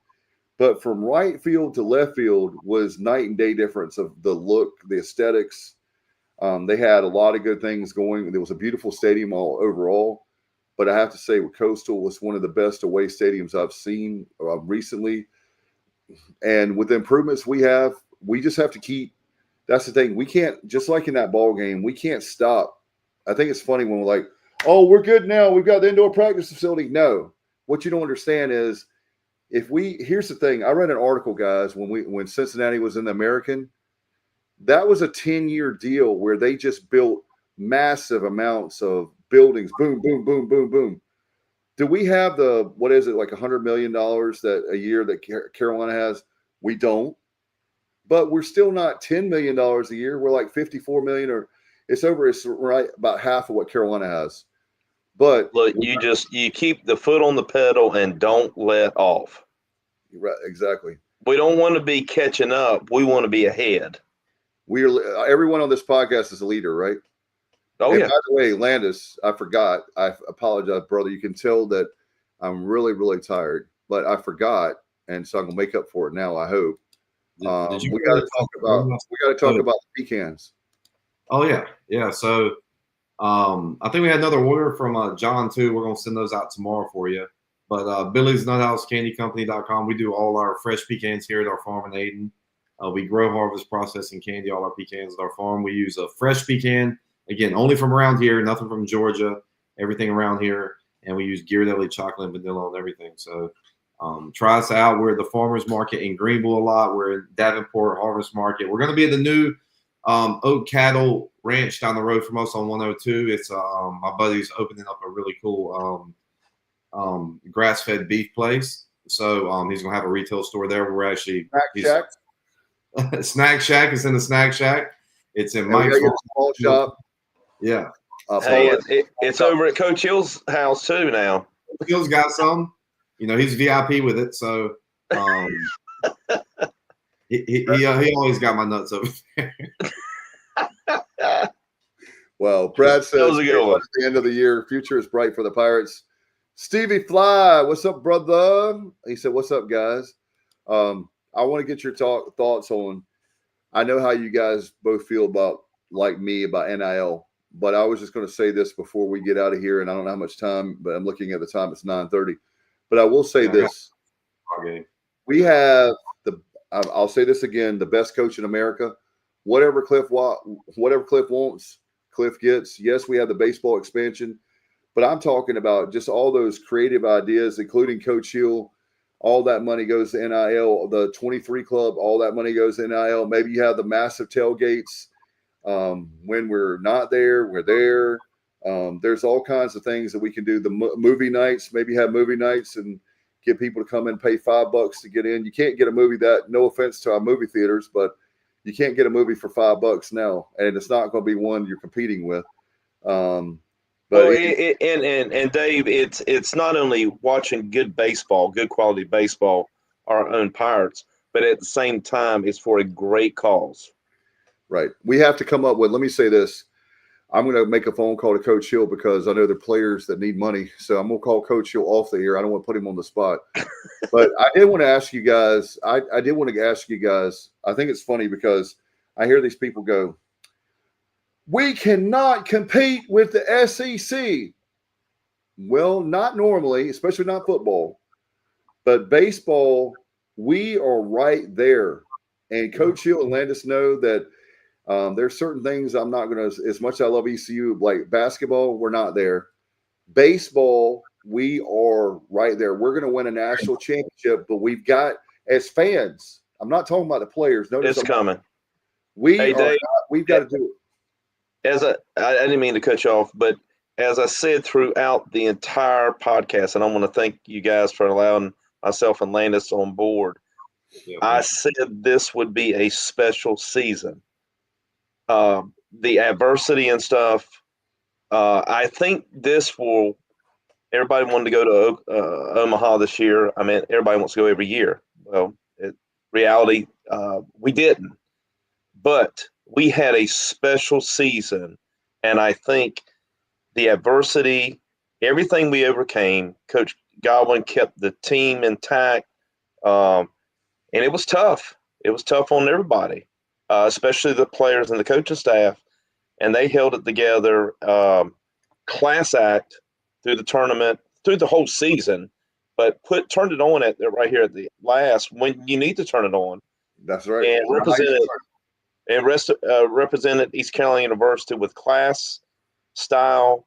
but from right field to left field was night and day difference of the look, the aesthetics. They had a lot of good things going. There was a beautiful stadium all overall, but I have to say, Coastal was one of the best away stadiums I've seen recently. And with the improvements we just have to keep. That's the thing. We can't, just like in that ball game, we can't stop. I think it's funny when we're like, oh, we're good now. We've got the indoor practice facility. No, what you don't understand is here's the thing. I read an article, guys, when Cincinnati was in the American. That was a 10-year deal where they just built massive amounts of buildings. Boom, boom, boom, boom, boom. Do we have what is it, like $100 million that a year that Carolina has? We don't. But we're still not $10 million a year. We're like $54 million, or it's right about half of what Carolina has. But look, you keep the foot on the pedal and don't let off. Right, exactly. We don't want to be catching up. We want to be ahead. Everyone on this podcast is a leader, right? Oh, and yeah. By the way, Landis, I forgot. I apologize, brother. You can tell that I'm really, really tired, but I forgot, and so I'm gonna make up for it now. I hope. We got to talk about the pecans. Oh yeah. So, I think we had another order from John too. We're gonna send those out tomorrow for you. But Billy's Nuthouse Candy Company.com. We do all our fresh pecans here at our farm in Ayden. We grow, harvest, process, and candy all our pecans at our farm. We use a fresh pecan, again, only from around here, nothing from Georgia, everything around here. And we use Ghirardelli chocolate and vanilla and everything. So try us out. We're at the farmers market in Greenville a lot. We're in Davenport Harvest Market. We're going to be at the new Oak Cattle Ranch down the road from us on 102. It's my buddy's opening up a really cool grass-fed beef place. So he's going to have a retail store there. We're actually Snack Shack is in the Snack Shack. It's in Mike's small shop. Yeah. Hey, it's over at Coach Hill's house too now. Hill's got some. He's VIP with it, so he always got my nuts over there. Well, Brad says was a good one. at the end of the year, future is bright for the Pirates. Stevie Fly, what's up, brother? He said, "What's up, guys?" I want to get your thoughts on. I know how you guys both feel about NIL, but I was just going to say this before we get out of here, and I don't know how much time, but I'm looking at the time; it's 9:30. But I will say this: we have I'll say this again: the best coach in America. Whatever Cliff wants, Cliff gets. Yes, we have the baseball expansion, but I'm talking about just all those creative ideas, including Coach Hill. All that money goes to NIL. The 23 club, all that money goes to NIL. Maybe you have the massive tailgates. When we're not there, we're there. There's all kinds of things that we can do. The movie nights, maybe have movie nights and get people to come in and pay $5 to get in. You can't get a movie no offense to our movie theaters, but you can't get a movie for $5 now, and it's not going to be one you're competing with. And Dave, it's not only watching good baseball, good quality baseball, our own Pirates, but at the same time, it's for a great cause. Right. We have to come up with. Let me say this. I'm going to make a phone call to Coach Hill because I know there are players that need money. So I'm going to call Coach Hill off the air. I don't want to put him on the spot. But I did want to ask you guys. I think it's funny because I hear these people go, "We cannot compete with the SEC." Well, not normally, especially not football. But baseball, we are right there. And Coach Hill and Landis know that there's certain things I'm not going to, as much as I love ECU, like basketball, we're not there. Baseball, we are right there. We're going to win a national championship, but we've got, as fans, I'm not talking about the players. It's coming. We've got to do it. I didn't mean to cut you off, but as I said throughout the entire podcast, and I want to thank you guys for allowing myself and Landis on board. Yeah, I said this would be a special season. The adversity and stuff. I think this will. Everybody wanted to go to Omaha this year. I mean, everybody wants to go every year. Well, reality, we didn't. But we had a special season, and I think the adversity, everything we overcame, Coach Godwin kept the team intact, and it was tough. It was tough on everybody, especially the players and the coaching staff, and they held it together. Class act through the tournament, through the whole season, but turned it on right here at the last when you need to turn it on. That's right. And represented East Carolina University with class, style,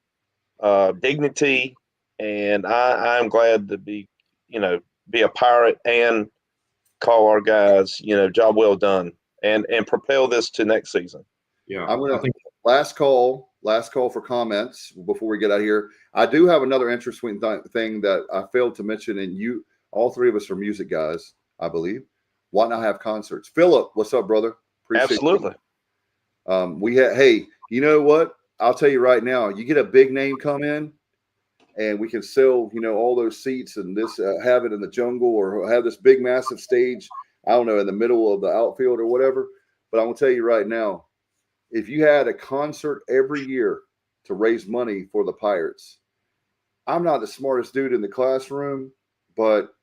dignity, and I'm glad to be a Pirate and call our guys, job well done, and propel this to next season. Yeah, I'm gonna last call for comments before we get out of here. I do have another interesting thing that I failed to mention, and all three of us are music guys, I believe. Why not have concerts? Philip, what's up, brother? Appreciate Absolutely. Hey, you know what? I'll tell you right now, you get a big name come in and we can sell, all those seats and have it in the jungle or have this big, massive stage, I don't know, in the middle of the outfield or whatever. But I'm going to tell you right now, if you had a concert every year to raise money for the Pirates, I'm not the smartest dude in the classroom, but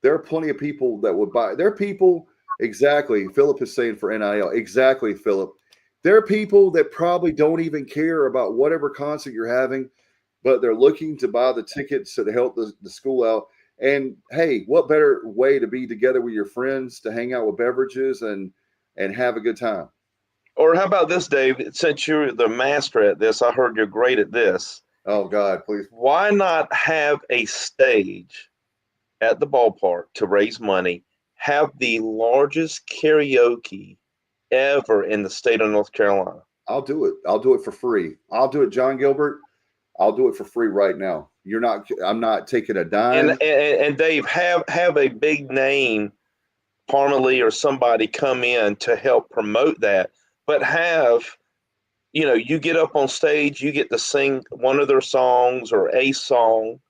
there are plenty of people that would buy. There are people, exactly, Philip is saying for NIL, exactly, Philip. There are people that probably don't even care about whatever concert you're having, but they're looking to buy the tickets to help the school out. And, hey, what better way to be together with your friends, to hang out with beverages and have a good time? Or how about this, Dave? Since you're the master at this, I heard you're great at this. Oh, God, please. Why not have a stage at the ballpark to raise money, have the largest karaoke ever in the state of North Carolina? I'll do it. I'll do it for free. I'll do it, John Gilbert. I'll do it for free right now. I'm not taking a dime. And Dave, have a big name, Parmalee or somebody come in to help promote that. But you get up on stage, you get to sing one of their songs or a song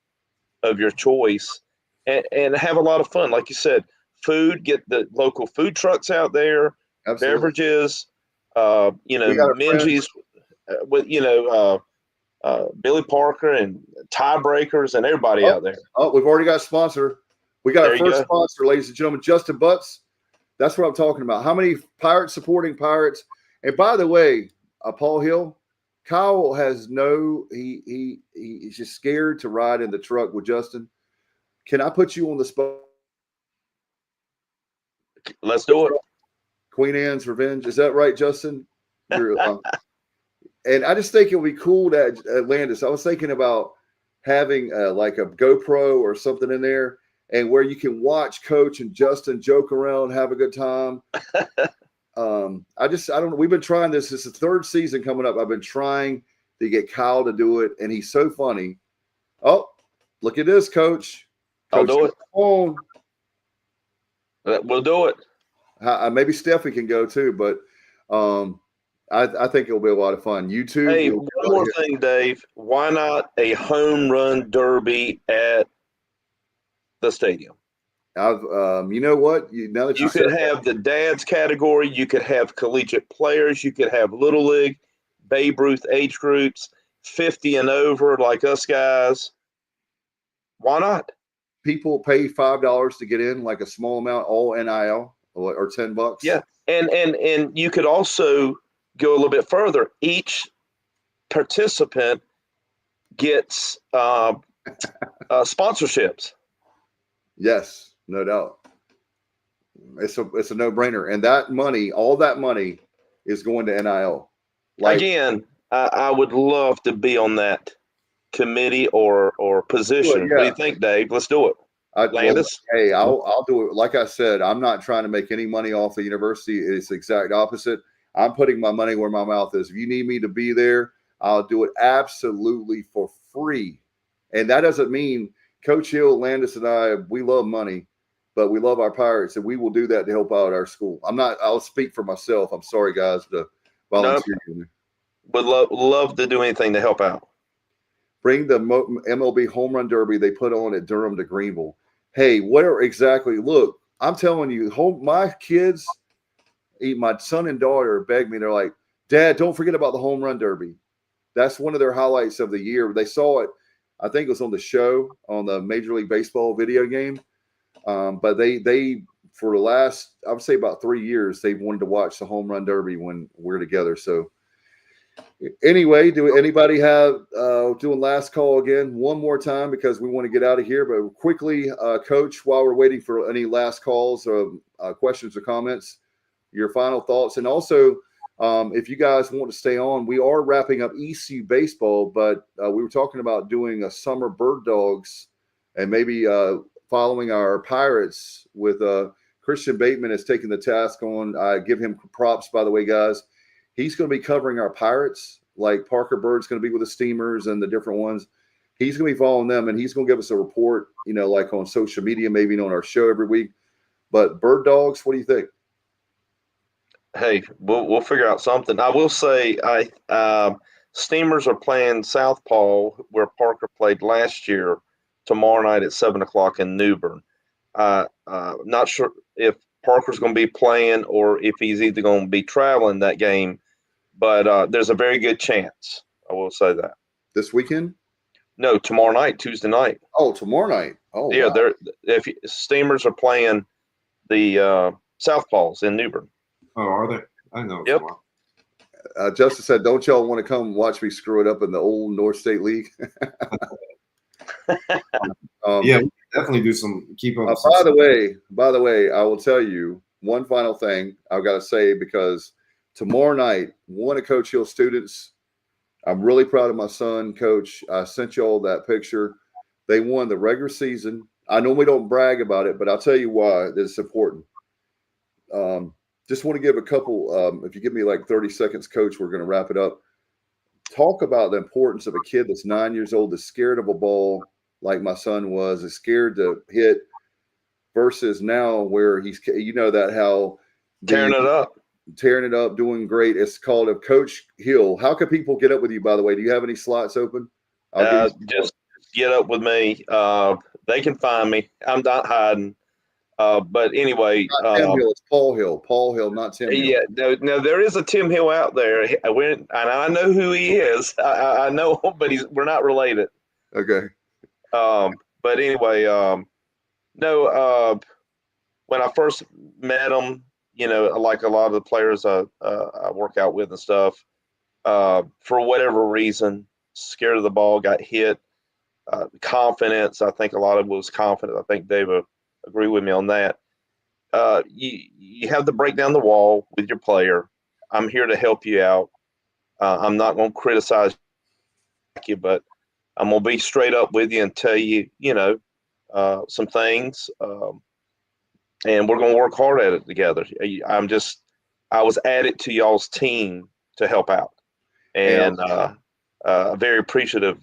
of your choice and have a lot of fun. Like you said, food, get the local food trucks out there, Absolutely. beverages, Minji's. with Billy Parker and tiebreakers and everybody out there. Oh, we've already got a sponsor. We got our first sponsor, ladies and gentlemen, Justin Butts. That's what I'm talking about. How many Pirates supporting Pirates? And by the way, Paul Hill, Kyle has he's just scared to ride in the truck with Justin. Can I put you on the spot? Let's do it. Queen Anne's Revenge. Is that right, Justin? And I just think it would be cool to Atlantis. I was thinking about having like a GoPro or something in there, and where you can watch Coach and Justin joke around, have a good time. I don't know. We've been trying this. It's the third season coming up. I've been trying to get Kyle to do it, and he's so funny. Oh, look at this, Coach. I'll do it. We'll do it. Maybe Stephanie can go too, but I think it'll be a lot of fun. YouTube. Hey, one more thing, Dave. Why not a home run derby at the stadium? You know what? Now that you could have the dads category, you could have collegiate players, you could have little league, Babe Ruth age groups, 50 and over, like us guys. Why not? People pay $5 to get in, like a small amount, all NIL, or $10. Yeah, and you could also go a little bit further. Each participant gets sponsorships. Yes. No doubt. It's a no-brainer. And that money, all that money is going to NIL. Again, I would love to be on that committee or position. What do you think, Dave? Let's do it. Landis? Hey, I'll do it. Like I said, I'm not trying to make any money off the university. It's the exact opposite. I'm putting my money where my mouth is. If you need me to be there, I'll do it absolutely for free. And that doesn't mean Coach Hill, Landis, and I, we love money. But we love our Pirates, and we will do that to help out our school. I'll speak for myself. I'm sorry, guys, to volunteer. Nope. Would love to do anything to help out. Bring the MLB Home Run Derby they put on at Durham to Greenville. Hey, whatever exactly. Look, I'm telling you, my kids, my son and daughter begged me. They're like, Dad, don't forget about the Home Run Derby. That's one of their highlights of the year. They saw it, I think it was on the show, on the Major League Baseball video game. But they for the last, I would say about 3 years, they've wanted to watch the Home Run Derby when we're together. So anyway, do anybody have doing last call again one more time because we want to get out of here? But quickly, Coach, while we're waiting for any last calls or questions or comments, your final thoughts. And also, if you guys want to stay on, we are wrapping up ECU Baseball, but we were talking about doing a summer bird dogs and maybe following our Pirates with Christian Bateman has taken the task on. I give him props, by the way, guys. He's going to be covering our Pirates, like Parker Bird's going to be with the Steamers and the different ones. He's going to be following them, and he's going to give us a report, like on social media, maybe on our show every week. But bird dogs, what do you think? Hey, we'll figure out something. I will say, Steamers are playing Southpaw, where Parker played last year, tomorrow night at 7:00 in Newbern. Not sure if Parker's going to be playing or if he's either going to be traveling that game, but there's a very good chance. I will say that. This weekend? No, tomorrow night, Tuesday night. Oh, tomorrow night. Oh, yeah. Wow. Steamers are playing the Southpaws in Newbern. Oh, are they? I know. Yep. Justice said, "Don't y'all want to come watch me screw it up in the old North State League?" Yeah, we definitely do some keep up. By the way, I will tell you one final thing I've got to say, because tomorrow night, one of Coach Hill's students, I'm really proud of my son, Coach. I sent y'all that picture. They won the regular season. I know we don't brag about it, but I'll tell you why it's important. Just want to give a couple, if you give me like 30 seconds, Coach, we're going to wrap it up. Talk about the importance of a kid that's 9 years old, that's scared of a ball, like my son was, is scared to hit, versus now where he's, how tearing it up, doing great. It's called a Coach Hill. How can people get up with you, by the way? Do you have any slots open? Just get up with me. They can find me. I'm not hiding. But anyway, not Tim Hill, it's Paul Hill. Paul Hill, not Tim Hill. Yeah, no, there is a Tim Hill out there. And I know who he is. I know him, but we're not related. Okay. But anyway, no. When I first met him, like a lot of the players I work out with and stuff, for whatever reason, scared of the ball, got hit. Confidence, I think a lot of it was confidence. I think Dave will agree with me on that. You have to break down the wall with your player. I'm here to help you out. I'm not going to criticize you, but I'm going to be straight up with you and tell you, some things. And we're going to work hard at it together. I was added to y'all's team to help out. And very appreciative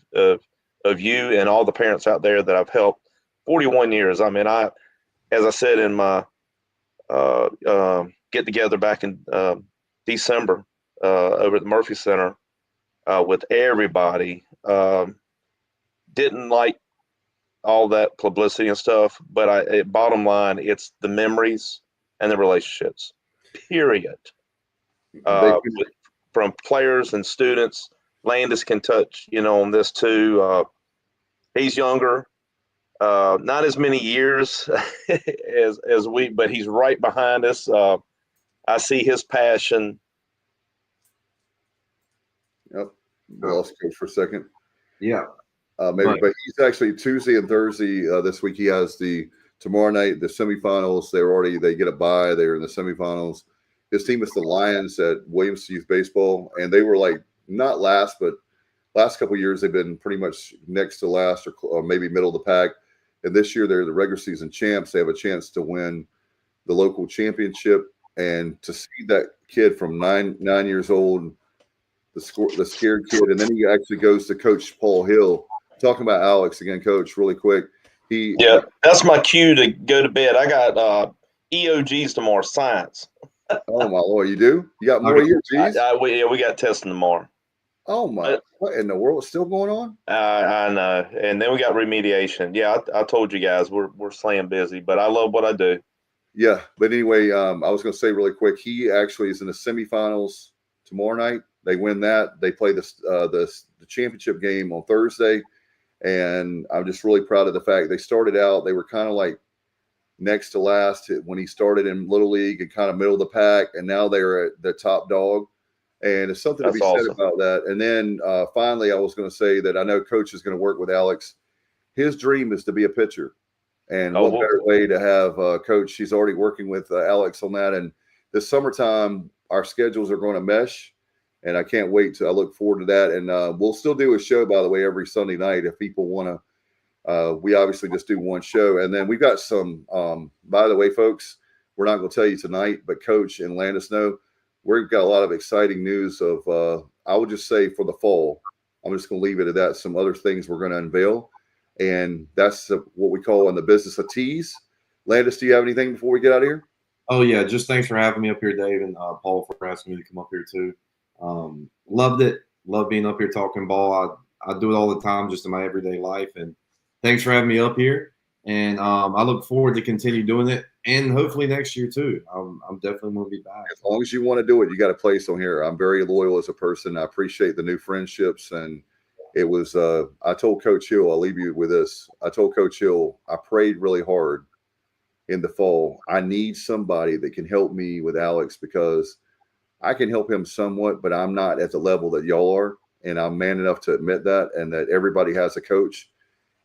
of you and all the parents out there that I've helped 41 years. I mean, as I said in my get together back in December over at the Murphy Center with everybody, didn't like all that publicity and stuff, but bottom line, it's the memories and the relationships, period. From players and students. Landis can touch, on this too. He's younger, not as many years as we, but he's right behind us. I see his passion. Yep. We lost coach for a second. Yeah. But he's actually Tuesday and Thursday this week. He has tomorrow night, the semifinals. They get a bye. They're in the semifinals. His team is the Lions at Williams Youth Baseball, and they were like not last, but last couple of years they've been pretty much next to last or maybe middle of the pack. And this year they're the regular season champs. They have a chance to win the local championship, and to see that kid from nine years old, the scared kid, and then he actually goes to Coach Paul Hill. Talking about Alex again, Coach, really quick. That's my cue to go to bed. I got EOGs tomorrow, science. Oh my Lord, you do? You got more EOGs? We got testing tomorrow. Oh my! What in the world is still going on? I know, and then we got remediation. Yeah, I told you guys we're slam busy, but I love what I do. Yeah, but anyway, I was going to say really quick. He actually is in the semifinals tomorrow night. They win that. They play the championship game on Thursday, and I'm just really proud of the fact they started out. They were kind of like next to last when he started in Little League and kind of middle of the pack, and now they're at the top dog. And it's something to be said about that. And then finally, I was going to say that I know Coach is going to work with Alex. His dream is to be a pitcher. And what better way to have Coach? She's already working with Alex on that. And this summertime, our schedules are going to mesh. And I can't wait I look forward to that. And we'll still do a show, by the way, every Sunday night if people want to. We obviously just do one show. And then we've got some, by the way, folks, we're not going to tell you tonight, but Coach and Landis know. We've got a lot of exciting news of, I would just say for the fall, I'm just going to leave it at that. Some other things we're going to unveil. And that's what we call in the business a tease. Landis, do you have anything before we get out of here? Oh, yeah. Just thanks for having me up here, Dave, and Paul for asking me to come up here too. Loved it. Love being up here talking ball. I do it all the time just in my everyday life. And thanks for having me up here. And I look forward to continue doing it. And hopefully next year too. I'm definitely going to be back. As long as you want to do it, you got a place on here. I'm very loyal as a person. I appreciate the new friendships. And it was, I told Coach Hill, I'll leave you with this. I told Coach Hill, I prayed really hard in the fall. I need somebody that can help me with Alex because I can help him somewhat, but I'm not at the level that y'all are. And I'm man enough to admit that, and that everybody has a coach.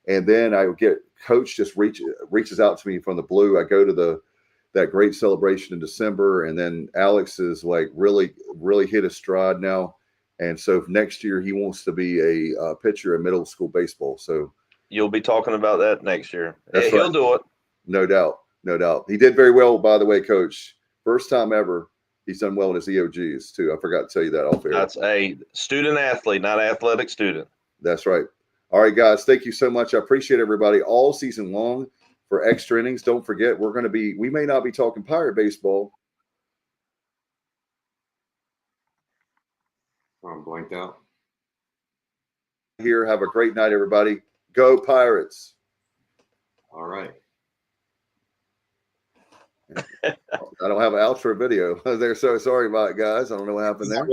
And then I get Coach just reaches out to me from the blue. I go to that great celebration in December, and then Alex is like really hit his stride now. And so next year he wants to be a pitcher in middle school baseball. So you'll be talking about that next year. That's he'll right. do it. No doubt. He did very well, by the way, Coach. First time ever. He's done well in his EOGs too. I forgot to tell you that off air. That's a student athlete, not athletic student. That's right. All right, guys. Thank you so much. I appreciate everybody all season long for extra innings. Don't forget, we may not be talking Pirate baseball. I'm blanked out. Here, have a great night, everybody. Go Pirates. All right. I don't have an outro video. They're so sorry about it, guys. I don't know what happened there.